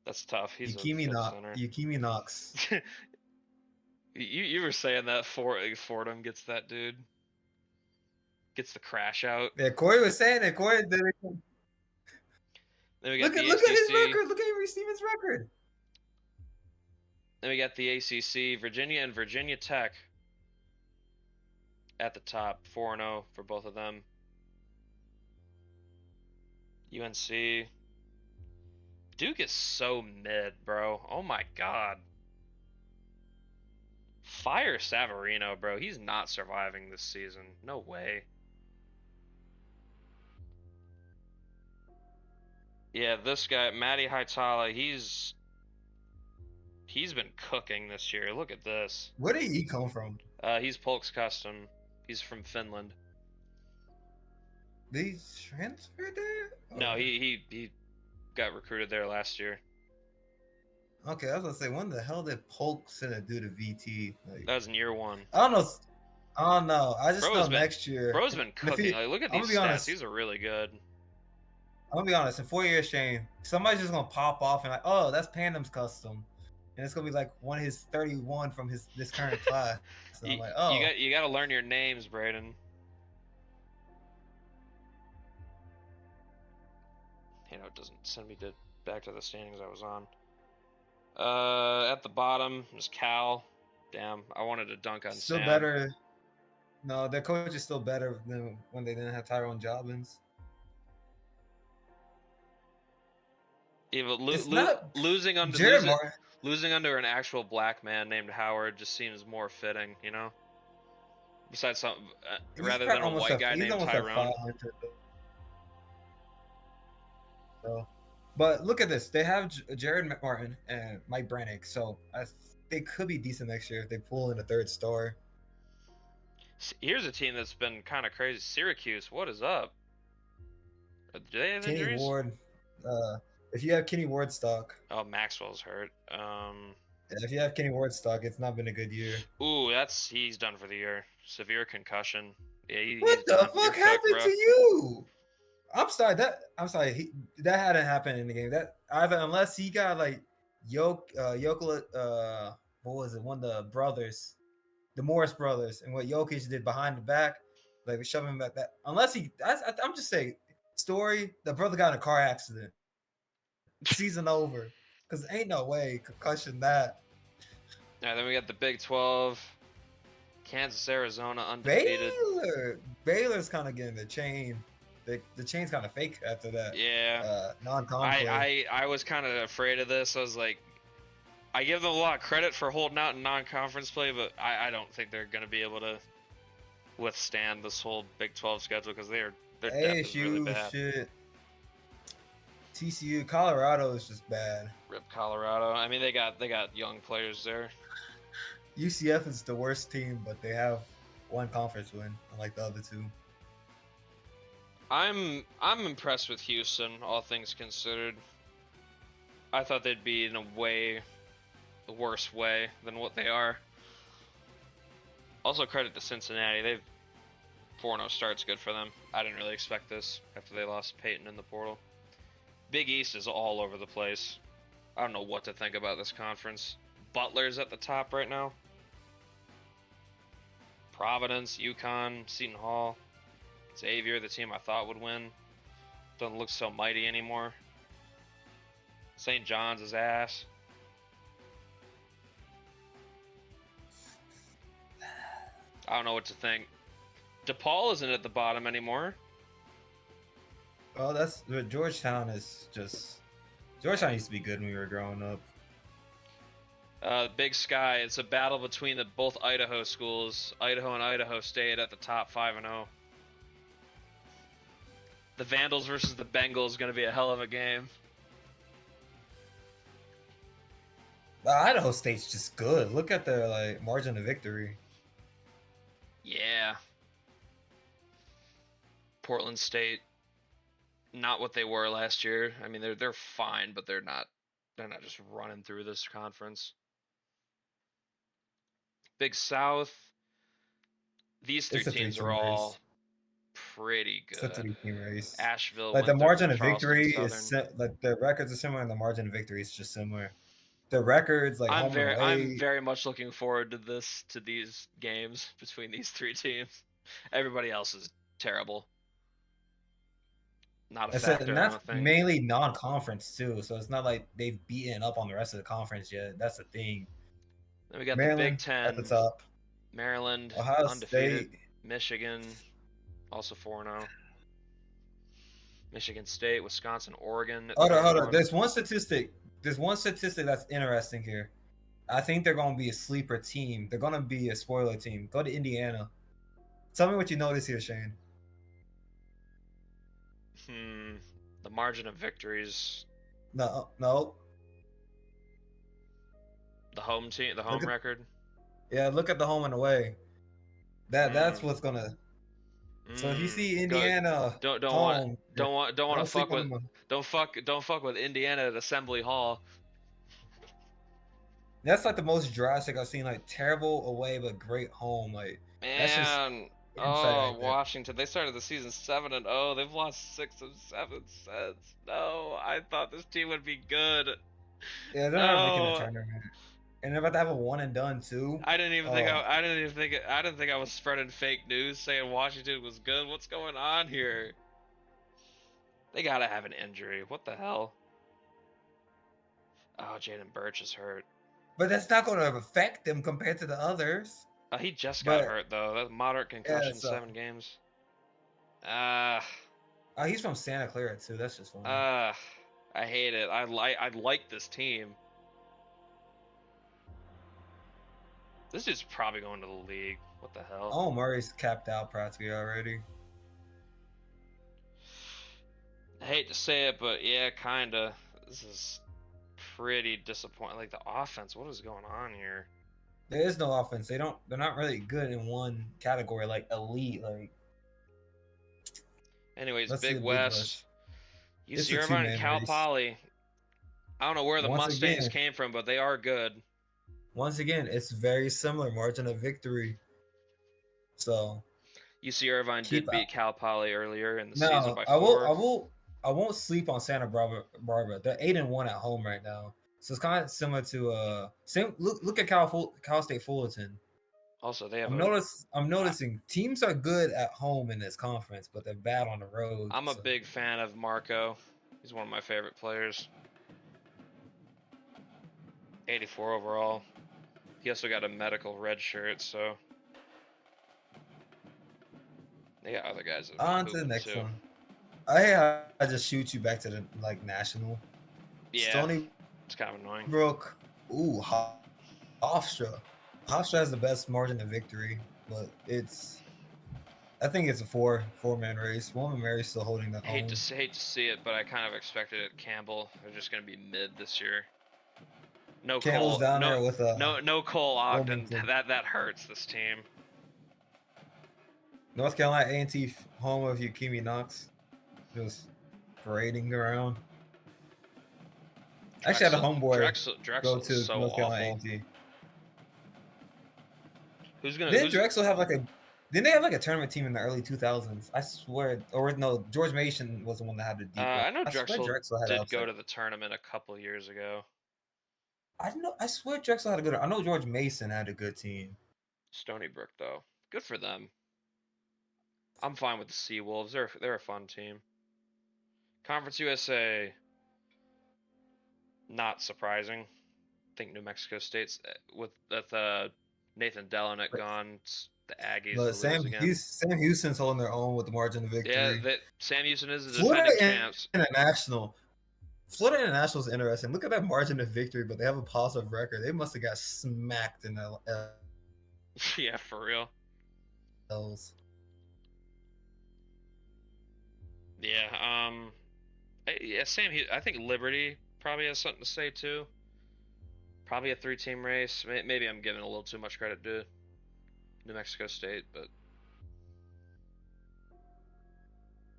That's tough. He's Yukimi Knox. You were saying that Fordham gets that dude. Gets the crash out. Yeah, Corey was saying it. Corey did it. Then we got look at his record. Look at Emery Stevens' record. Then we got the ACC, Virginia and Virginia Tech at the top, 4-0 for both of them. UNC. Duke is so mid, bro. Oh my god. Fire Savarino, bro. He's not surviving this season. No way. Yeah, this guy, Matty Haitala, he's been cooking this year. Look at this. Where did he come from? He's Polk's Custom. He's from Finland. Did he transfer there? No, he got recruited there last year. Okay, I was gonna say, when the hell did Polk send a dude to VT? That was in year 1. I don't know. I just know next year. Bro's been cooking. Look at these stats. Honest, these are really good. I'm gonna be honest. In 4 years, Shane, somebody's just gonna pop off and oh, that's Pandem's Custom, and it's gonna be like one of his 31 from this current class. So I'm like, oh, you got to learn your names, Braden. It doesn't send me back to the standings I was on. At the bottom is Cal. Damn, I wanted to dunk on still Sam. Better. No, their coach is still better than when they didn't have Tyrone Jobbins. Yeah, but losing under an actual black man named Howard just seems more fitting, Besides rather than a white guy named Tyrone. So, but look at this. They have Jared Martin and Mike Brannick, so they could be decent next year if they pull in a 3rd star. Here's a team that's been kind of crazy. Syracuse, what is up? Do they have injuries? Kenny Ward. If you have Kenny Ward stock. Oh, Maxwell's hurt. If you have Kenny Ward stock, it's not been a good year. Ooh, he's done for the year. Severe concussion. Yeah, what the fuck happened to you? I'm sorry. That hadn't happened in the game. That unless he got like what was it? One of the brothers, the Morris brothers, and what Jokic did behind the back, like shoving him back. That unless I'm just saying, story. The brother got in a car accident. season over. Cause ain't no way concussion that. All right, then we got the Big 12. Kansas, Arizona, undefeated. Baylor's kind of getting the chain. The chain's kind of fake after that Yeah. non-con play. I was kind of afraid of this. I was like, I give them a lot of credit for holding out in non-conference play, but I don't think they're going to be able to withstand this whole Big 12 schedule because their depth is really ASU bad. shit. TCU, Colorado is just bad. Rip Colorado. I mean, they got young players there. UCF is the worst team, but they have one conference win, unlike the other two. I'm impressed with Houston, all things considered. I thought they'd be in a way worse way than what they are. Also, credit to Cincinnati. They've 4-0 start's good for them. I didn't really expect this after they lost Peyton in the portal. Big East is all over the place. I don't know what to think about this conference. Butler's at the top right now. Providence, UConn, Seton Hall, Xavier, the team I thought would win. Doesn't look so mighty anymore. St. John's is ass. I don't know what to think. DePaul isn't at the bottom anymore. Oh, that's Georgetown is just. Georgetown used to be good when we were growing up. Big Sky. It's a battle between both Idaho schools. Idaho and Idaho State at the top 5-0. The Vandals versus the Bengals is going to be a hell of a game. Idaho State's just good. Look at their margin of victory. Yeah. Portland State, not what they were last year. I mean, they're fine, but they're not just running through this conference. Big South. These three teams are all pretty good. It's a 3-team race. Asheville, the margin of Charleston, victory Southern. is the records are similar, and the margin of victory is just similar. The records I'm very much looking forward to these games between these three teams. Everybody else is terrible. Not a factor. And that's mainly non-conference too, so it's not like they've beaten up on the rest of the conference yet. That's the thing. Then we got Maryland, the Big Ten at the top. Maryland, Ohio undefeated. State. Michigan, also 4-0. Michigan State, Wisconsin, Oregon. Hold on. There's one statistic that's interesting here. I think they're going to be a sleeper team. They're going to be a spoiler team. Go to Indiana. Tell me what you notice here, Shane. The margin of victories. No. The home team, the home record. Yeah, look at the home and away. That's what's gonna. So if you see Indiana, don't want to fuck with don't fuck with Indiana at Assembly Hall. That's like the most drastic I've seen. Like terrible away but great home. Like that's just Washington. They started the season 7-0. They've lost 6 of 7 sets. No, I thought this team would be good. Yeah, they're not making a tournament. And they're about to have a one and done too. I didn't think I was spreading fake news saying Washington was good. What's going on here? They gotta have an injury. What the hell? Oh, Jaden Birch is hurt. But that's not going to affect them compared to the others. He just got hurt though. That's moderate concussion, 7 games. He's from Santa Clara too. That's just funny. I hate it. I like this team. This dude's probably going to the league. What the hell? Oh, Murray's capped out practically already. I hate to say it, but yeah, kinda. This is pretty disappointing. Like the offense, what is going on here? There is no offense. They're not really good in one category, like elite. Like. Anyways, Big West. UC Irvine and Cal Poly. I don't know where the Mustangs came from, but they are good. Once again, it's very similar margin of victory. So UC Irvine did beat Cal Poly earlier in the season by 4. I won't sleep on Santa Barbara. They're 8-1 at home right now, so it's kind of similar to Look at Cal State Fullerton. Also, they have. I'm noticing teams are good at home in this conference, but they're bad on the road. I'm a big fan of Marco. He's one of my favorite players. 84 overall. He also got a medical red shirt, so they got other guys that have On been to the hooping next too. one. I just shoot you back to the national. Yeah, Stony it's kind of annoying. Brook. Ooh, Hofstra. Hofstra has the best margin of victory, but I think it's a four-man race. William Mary's still holding the own. Hate to see it, but I kind of expected it. Campbell, they're just gonna be mid this year. No Campbell's Cole, down there with no Cole Ogden. Wilmington. That hurts this team. North Carolina A&T, home of Yukimi Knox, just parading around. Actually, I had a homeboy go Drexel to is so North Carolina awful. A&T. Who's Drexel have like a? Didn't they have like a tournament team in the early 2000s? I swear, or no, George Mason was the one that had the deep. I know I swear Drexel had an did go upset. to the tournament a couple years ago. I know. I swear Drexel had a good. I know George Mason had a good team. Stony Brook though, good for them. I'm fine with the Seawolves. They're a fun team. Conference USA, not surprising. I think New Mexico State's with Nathan Delanet gone. The Aggies But will lose again. Sam Houston's holding their own with the margin of Yeah, victory. Sam Houston is the Florida defending champs. International. Florida International is interesting. Look at that margin of victory, but they have a positive record. They must have got smacked in the Yeah, for real. L's. Yeah, yeah, I think Liberty probably has something to say too. Probably a 3-team race. Maybe I'm giving a little too much credit to New Mexico State, but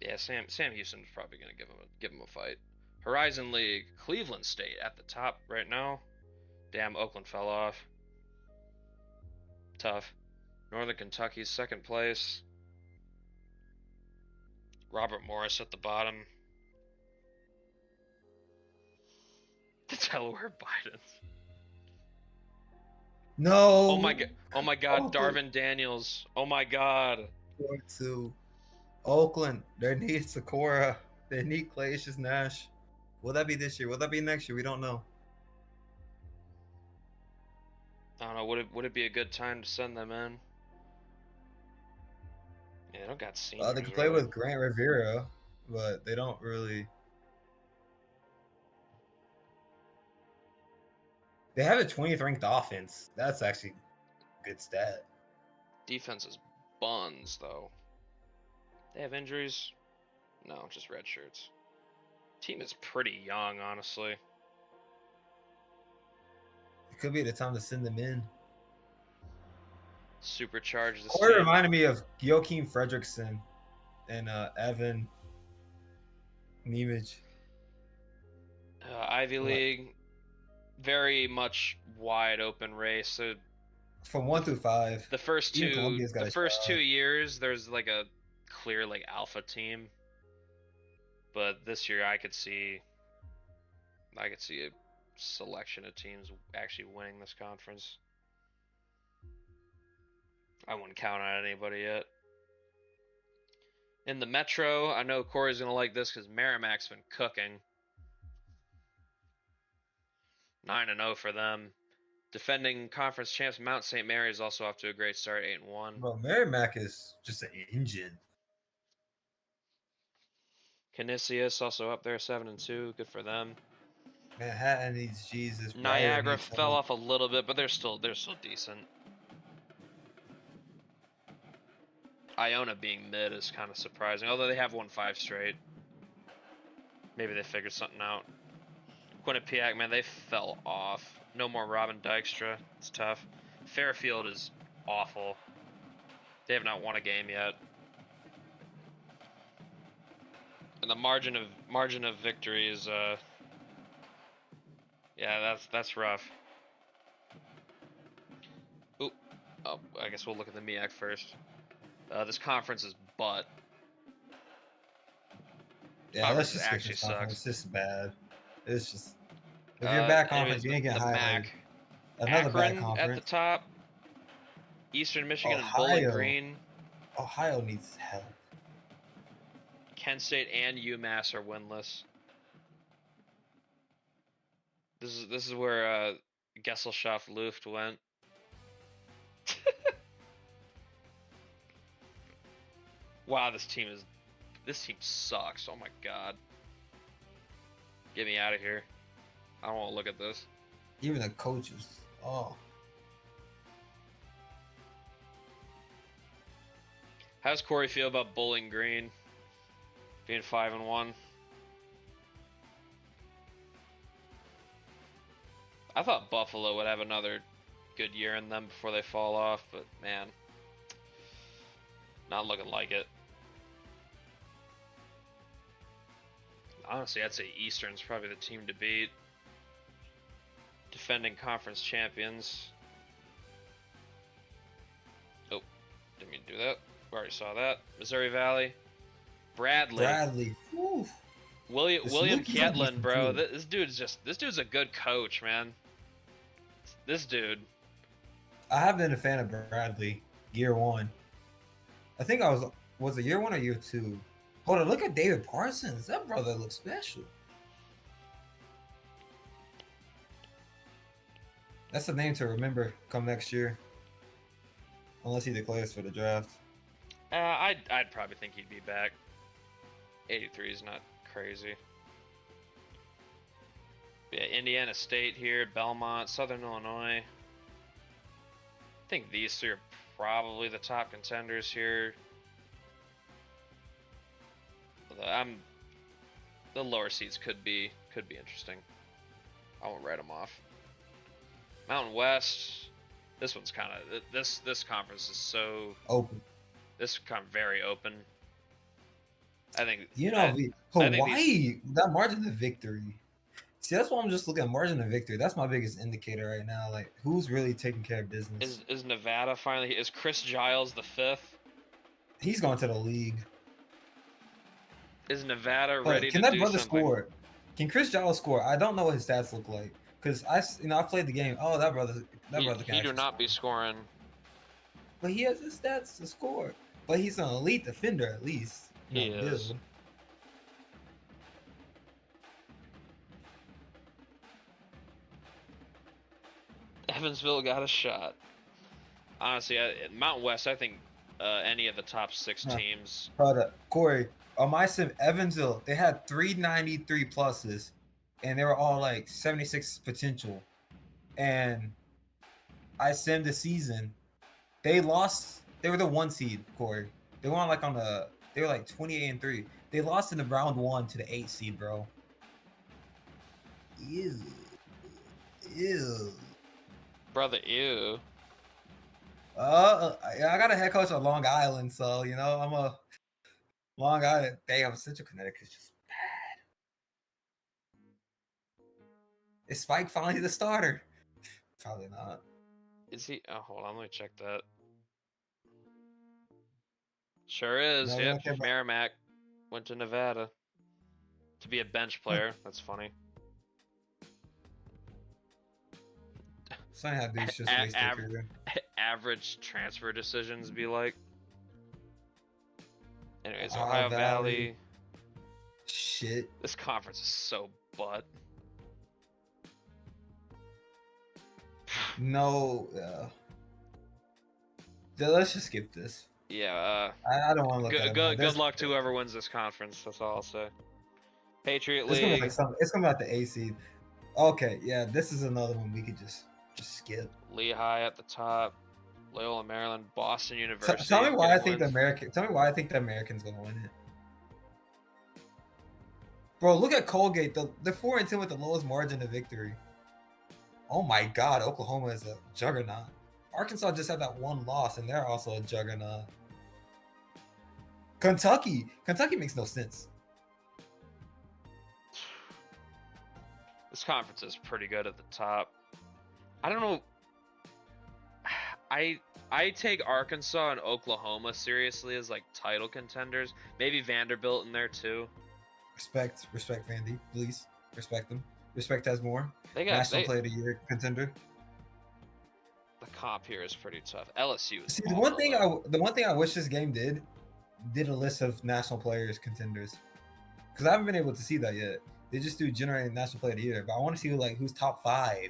yeah, Sam Houston's probably gonna give him a fight. Horizon League, Cleveland State at the top right now. Damn, Oakland fell off. Tough. Northern Kentucky's second place. Robert Morris at the bottom. The Delaware Bidens. No. Oh my god. Oh my god. Darvin Daniels. Oh my god. Going to Oakland. They need Sakura. They need Clayus Nash. Will that be this year? Will that be next year? We don't know. I don't know. Would it be a good time to send them in? Yeah, they don't got seniors. They can play with Grant Rivera, but they don't really. They have a 20th ranked offense. That's actually a good stat. Defense is buns, though. They have injuries? No, just red shirts. Team is pretty young, honestly. It could be the time to send them in. Supercharge this Corey team. reminded me of Joakim Fredrickson and Evan Nemec. Ivy League, very much wide open race. So from 1 through 5. The first 2 years, there's like a clear like alpha team. But this year, I could see a selection of teams actually winning this conference. I wouldn't count on anybody yet. In the Metro, I know Corey's gonna like this because Merrimack's been cooking. 9-0 for them. Defending conference champs Mount St. Mary is also off to a great start, 8-1. Bro, Merrimack is just an engine. Canisius also up there, 7-2. Good for them. Manhattan needs Jesus. Niagara fell off a little bit, but they're still decent. Iona being mid is kind of surprising, although they have won 5 straight. Maybe they figured something out. Quinnipiac, man, they fell off. No more Robin Dykstra. It's tough. Fairfield is awful. They have not won a game yet. And the margin of victory is yeah, that's rough. Ooh. Oh, I guess we'll look at the MEAC first. This conference is butt. Yeah, that's just actually sucks. It's just bad. It's just if you're bad conference, you ain't get high. MAC. Another Akron bad conference at the top. Eastern Michigan and Ohio. Bowling Green. Ohio needs help. Kent State and UMass are winless. This is where Gesellschaft Luft went. Wow, this team sucks. Oh my god. Get me out of here. I don't want to look at this. Even the coaches. Oh. How does Corey feel about Bowling Green being 5-1? I thought Buffalo would have another good year in them before they fall off, but man, not looking like it. Honestly, I'd say Eastern's probably the team to beat. Defending conference champions. Oh, didn't mean to do that. We already saw that. Missouri Valley. Bradley. Woo. William Luke Young Ketlin, decent bro. too. This dude's a good coach, man. This dude. I have been a fan of Bradley year one. I think I was it year one or year two? Hold on, look at David Parsons. That brother looks special. That's a name to remember come next year. Unless he declares for the draft. I'd probably think he'd be back. 83 is not crazy. Yeah, Indiana State here, Belmont, Southern Illinois. I think these three are probably the top contenders here. Although the lower seeds could be interesting. I won't write them off. Mountain West. This one's kind of this conference is so Open. This kind of very open. I think Hawaii, that margin of victory. See, that's why I'm just looking at margin of victory. That's my biggest indicator right now. Like, who's really taking care of business? Is Nevada finally? Is Chris Giles the fifth? He's going to the league. Is Nevada ready Can to that do brother something? score? Can Chris Giles score? I don't know what his stats look like because I played the game. Oh, that brother can He actually do not score. be scoring. But he has the stats to score. But he's an elite defender at least. He is. Bill. Evansville got a shot. Honestly, Mountain West, I think any of the top 6 teams. Corey, on my sim, Evansville, they had 393 pluses, and they were all like 76 potential. And I simmed the season. They lost. They were the 1 seed, Corey. They were they were like 28-3. They lost in the round 1 to the 8 seed, bro. Ew. Brother, ew. I got a head coach on Long Island, so I'm a Long Island. Damn, Central Connecticut's just bad. Is Spike finally the starter? Probably not. Is he? Oh, hold on, let me check that. Sure is. No, Yep. okay, but- Merrimack went to Nevada to be a bench player. That's funny. Funny how dudes just waste their career. Average transfer decisions be like. Anyways, Ohio Ohio Valley. Shit. This conference is so butt. No. Let's just skip this. Yeah. I don't want to look at it. Good luck to whoever wins this conference. That's all I'll say. Patriot It's gonna League. it's gonna be like the A seed. Okay, yeah, this is another one we could just skip. Lehigh at the top. Loyola Maryland, Boston University. Tell me why I getting think the wins. Tell me why I think the American's gonna win it. Bro, look at Colgate. They're 4-2 with the lowest margin of victory. Oh my God, Oklahoma is a juggernaut. Arkansas just had that 1 loss, and they're also a juggernaut. Kentucky makes no sense. This conference is pretty good at the top. I don't know. I take Arkansas and Oklahoma seriously as like title contenders. Maybe Vanderbilt in there too. Respect Vandy, please. Respect them. Respect has more. They got National Player of the Year contender. The comp here is pretty tough. LSU is See, awful, the one thing I wish this game did a list of national players contenders, because I haven't been able to see that yet. They just do generating national player of the year, but I want to see who's top 5.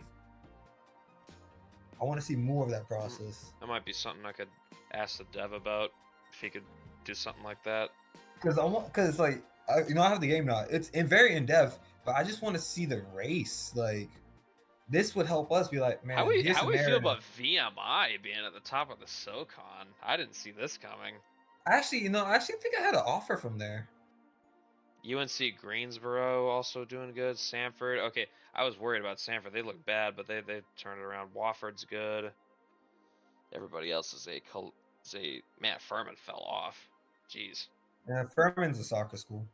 I want to see more of that process. That might be something I could ask the dev about if he could do something like that. Because like I have the game now. It's very in depth, but I just want to see the race. Like this would help us be like, How man, here's we some feel narrative. about VMI being at the top of the SoCon? I didn't see this coming. Actually, I actually think I had an offer from there. UNC Greensboro also doing good. Sanford. Okay, I was worried about Sanford. They look bad, but they turned it around. Wofford's good. Everybody else is a Matt Furman fell off. Jeez. Yeah, Furman's a soccer school.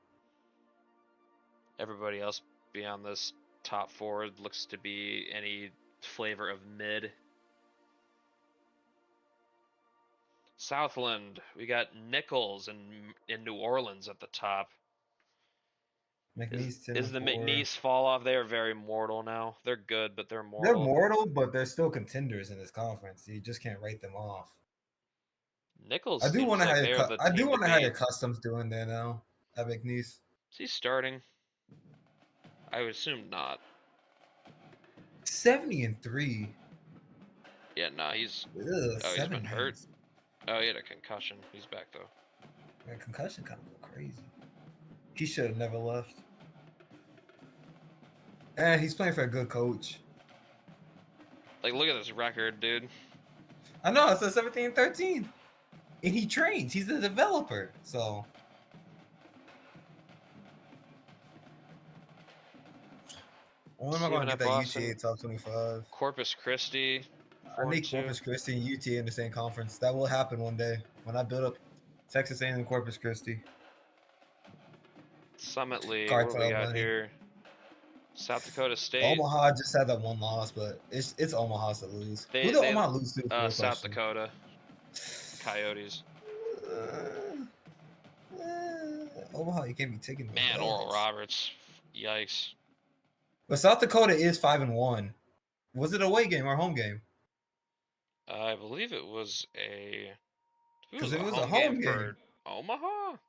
Everybody else beyond this top four looks to be any flavor of mid. Southland, we got Nichols in New Orleans at the top. McNeese 10 Is and the 4. McNeese fall off? They are very mortal now. They're good, but they're They're mortal. mortal, but they're still contenders in this conference. You just can't write them off. Nichols I do seems want to like hire. they are the I do team to want to hire beat. Customs doing there now at McNeese. Is he starting? I would assume not. 70-3. Yeah, nah, he's Ugh, he's 7 been hurt. games. Oh, he had a concussion. He's back though. Man, concussion kind of go crazy. He should have never left. And he's playing for a good coach. Like, look at this record, dude. I know, it's a 17-13. And he trains. He's a developer. So when am I going to get that UTA top 25? Corpus Christi. I need Corpus Christi and UTA in the same conference. That will happen one day when I build up Texas A&M Corpus Christi. Summit League. Cartel What do we got money. here? South Dakota State. Omaha just had that one loss, but it's Omaha's to lose. Who did Omaha lose to? South Dakota. Coyotes. Omaha, you can't be taking. Man, Oral Roberts. Yikes. But South Dakota is 5-1. Was it a away game or home game? I believe it was a. Because it was a home game for Omaha. Let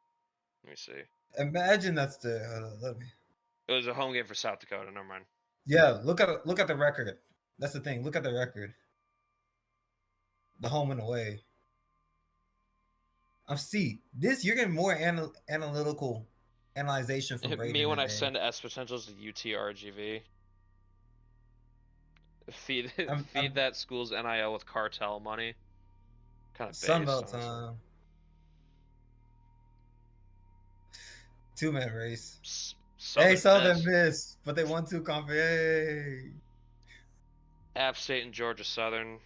me see. Imagine that's the. Let me. It was a home game for South Dakota. Never mind. Yeah, look at the record. That's the thing. Look at the record. The home and away. This you're getting more analytical analyzation from Braden. Me when I send S potentials to UTRGV. Feed that school's NIL with cartel money. Kind of Sunbelt time. 2-man race. Southern Miss, but they won 2 conference. App State and Georgia Southern,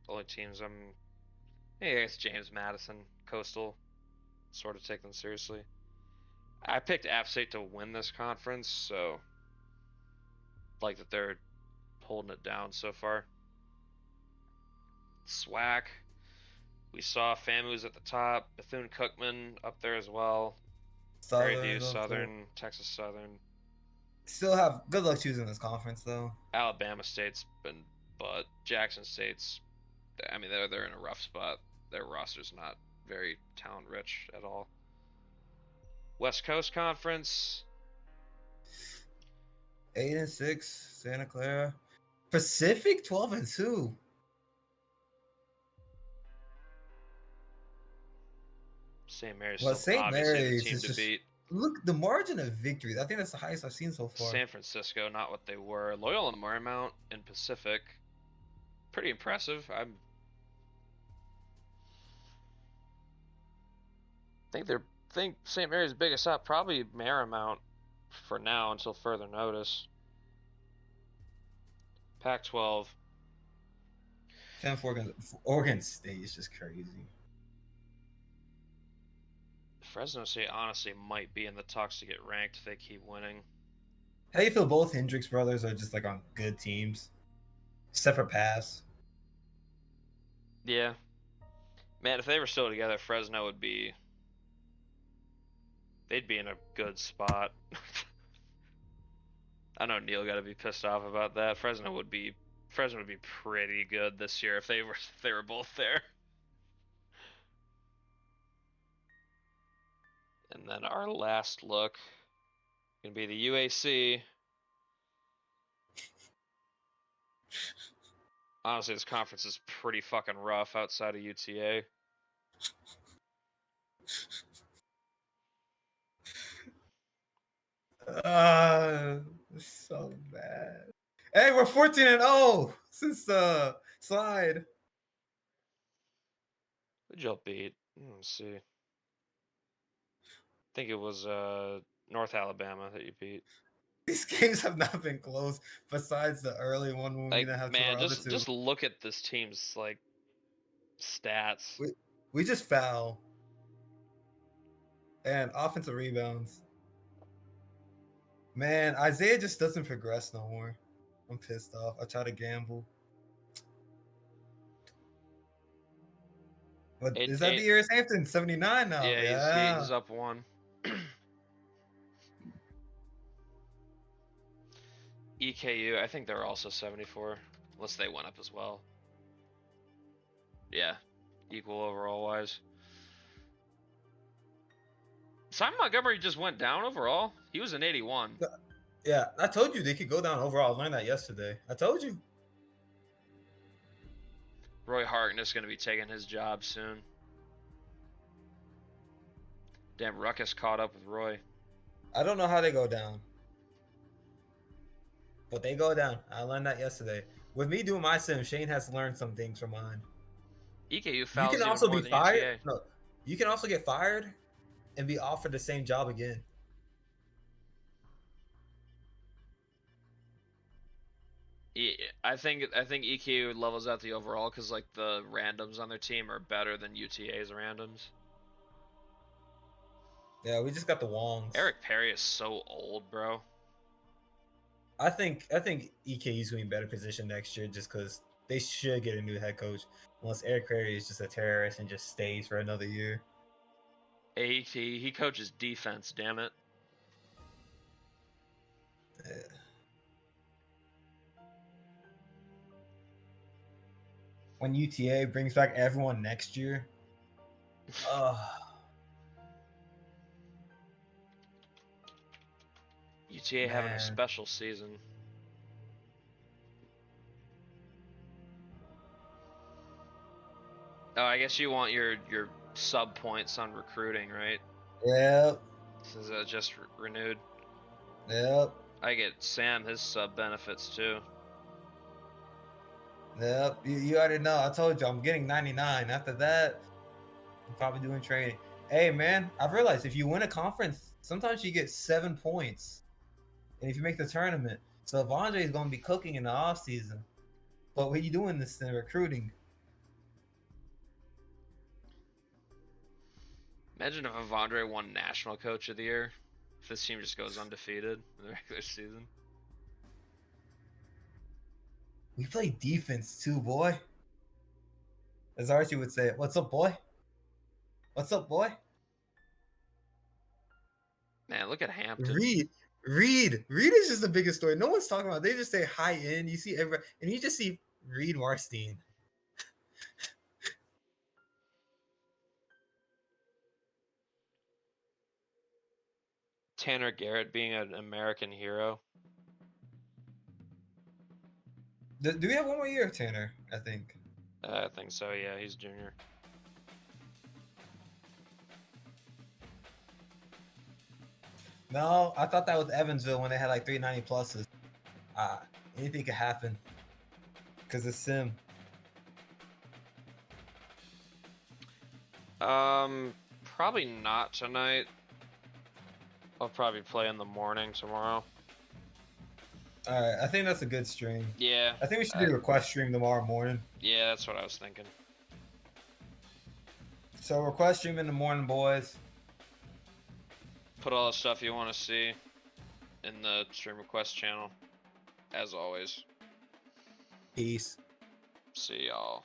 only teams I guess James Madison, Coastal, sort of take them seriously. I picked App State to win this conference, so like that they're holding it down so far. SWAC, we saw FAMU's at the top, Bethune-Cookman up there as well. Prairie View Southern, Texas Southern. Still have good luck choosing this conference though. Alabama State's been, but Jackson State's, I mean they're in a rough spot. Their roster's not very talent rich at all. West Coast Conference. 8-6, Santa Clara. Pacific 12-2. St. Mary's. Well, St. Mary's team to beat. Look, the margin of victory. I think that's the highest I've seen so far. San Francisco, not what they were. Loyola Marymount and Pacific, pretty impressive. I think St. Mary's biggest up, probably Marymount for now until further notice. Pac-12. Oregon State is just crazy. Fresno State honestly might be in the talks to get ranked if they keep winning. How do you feel both Hendricks brothers are just like on good teams? Except for Pass. Yeah. Man, if they were still together, Fresno would be... They'd be in a good spot. I know Neil got to be pissed off about that. Fresno would be pretty good this year if they were both there. And then our last look can be the UAC. Honestly, this conference is pretty fucking rough outside of UTA. So bad. Hey, we're 14-0 since the slide. Who'd y'all beat? Let's see. I think it was North Alabama that you beat. These games have not been close besides the early one when we Like, didn't have man, two other two. just look at this team's like stats. We just foul. And offensive rebounds. Man, Isaiah just doesn't progress no more. I'm pissed off. I try to gamble. But is that the year Hampton? 79 now. Yeah, he's up 1. EKU, I think they're also 74, unless they went up as well. Yeah, equal overall wise. Simon Montgomery just went down overall. He was an 81. Yeah, I told you they could go down overall. I learned that yesterday. I told you. Roy Harkness is going to be taking his job soon. Damn, Ruckus caught up with Roy. I don't know how they go down. But they go down. I learned that yesterday. With me doing my sim, Shane has learned some things from mine. EKU fouls you can even also more be than fired. UTA. No, you can also get fired and be offered the same job again. Yeah, I think EKU levels out the overall because like the randoms on their team are better than UTA's randoms. Yeah, we just got the Wongs. Eric Perry is so old, bro. I think EKU's going to be in better position next year just because they should get a new head coach unless Eric Perry is just a terrorist and just stays for another year. He coaches defense, damn it. Yeah. When UTA brings back everyone next year, UTA having a special season. Oh, I guess you want your sub points on recruiting, right? Yep. Since that just renewed. Yep. I get Sam his sub benefits too. Yep. You already know. I told you I'm getting 99. After that, I'm probably doing training. Hey man, I've realized if you win a conference, sometimes you get 7 points. And if you make the tournament, so Avondre is going to be cooking in the off season. But what are you doing this in recruiting? Imagine if Avondre won National Coach of the Year. If this team just goes undefeated in the regular season. We play defense too, boy. As Archie would say, "What's up, boy? What's up, boy?" Man, look at Hampton. Reed is just the biggest story. No one's talking about it. They just say high end. You see everybody, and you just see Reed Marstein. Tanner Garrett being an American hero. Do we have one more year, Tanner? I think. I think so. Yeah, he's junior. No, I thought that was Evansville when they had like 390 pluses. Anything could happen because it's sim. Probably not tonight. I'll probably play in the morning tomorrow. All right, I think that's a good stream. Yeah. I think we should do a request stream tomorrow morning. Yeah, that's what I was thinking. So request stream in the morning, boys. Put all the stuff you want to see in the stream request channel. As always. Peace. See y'all.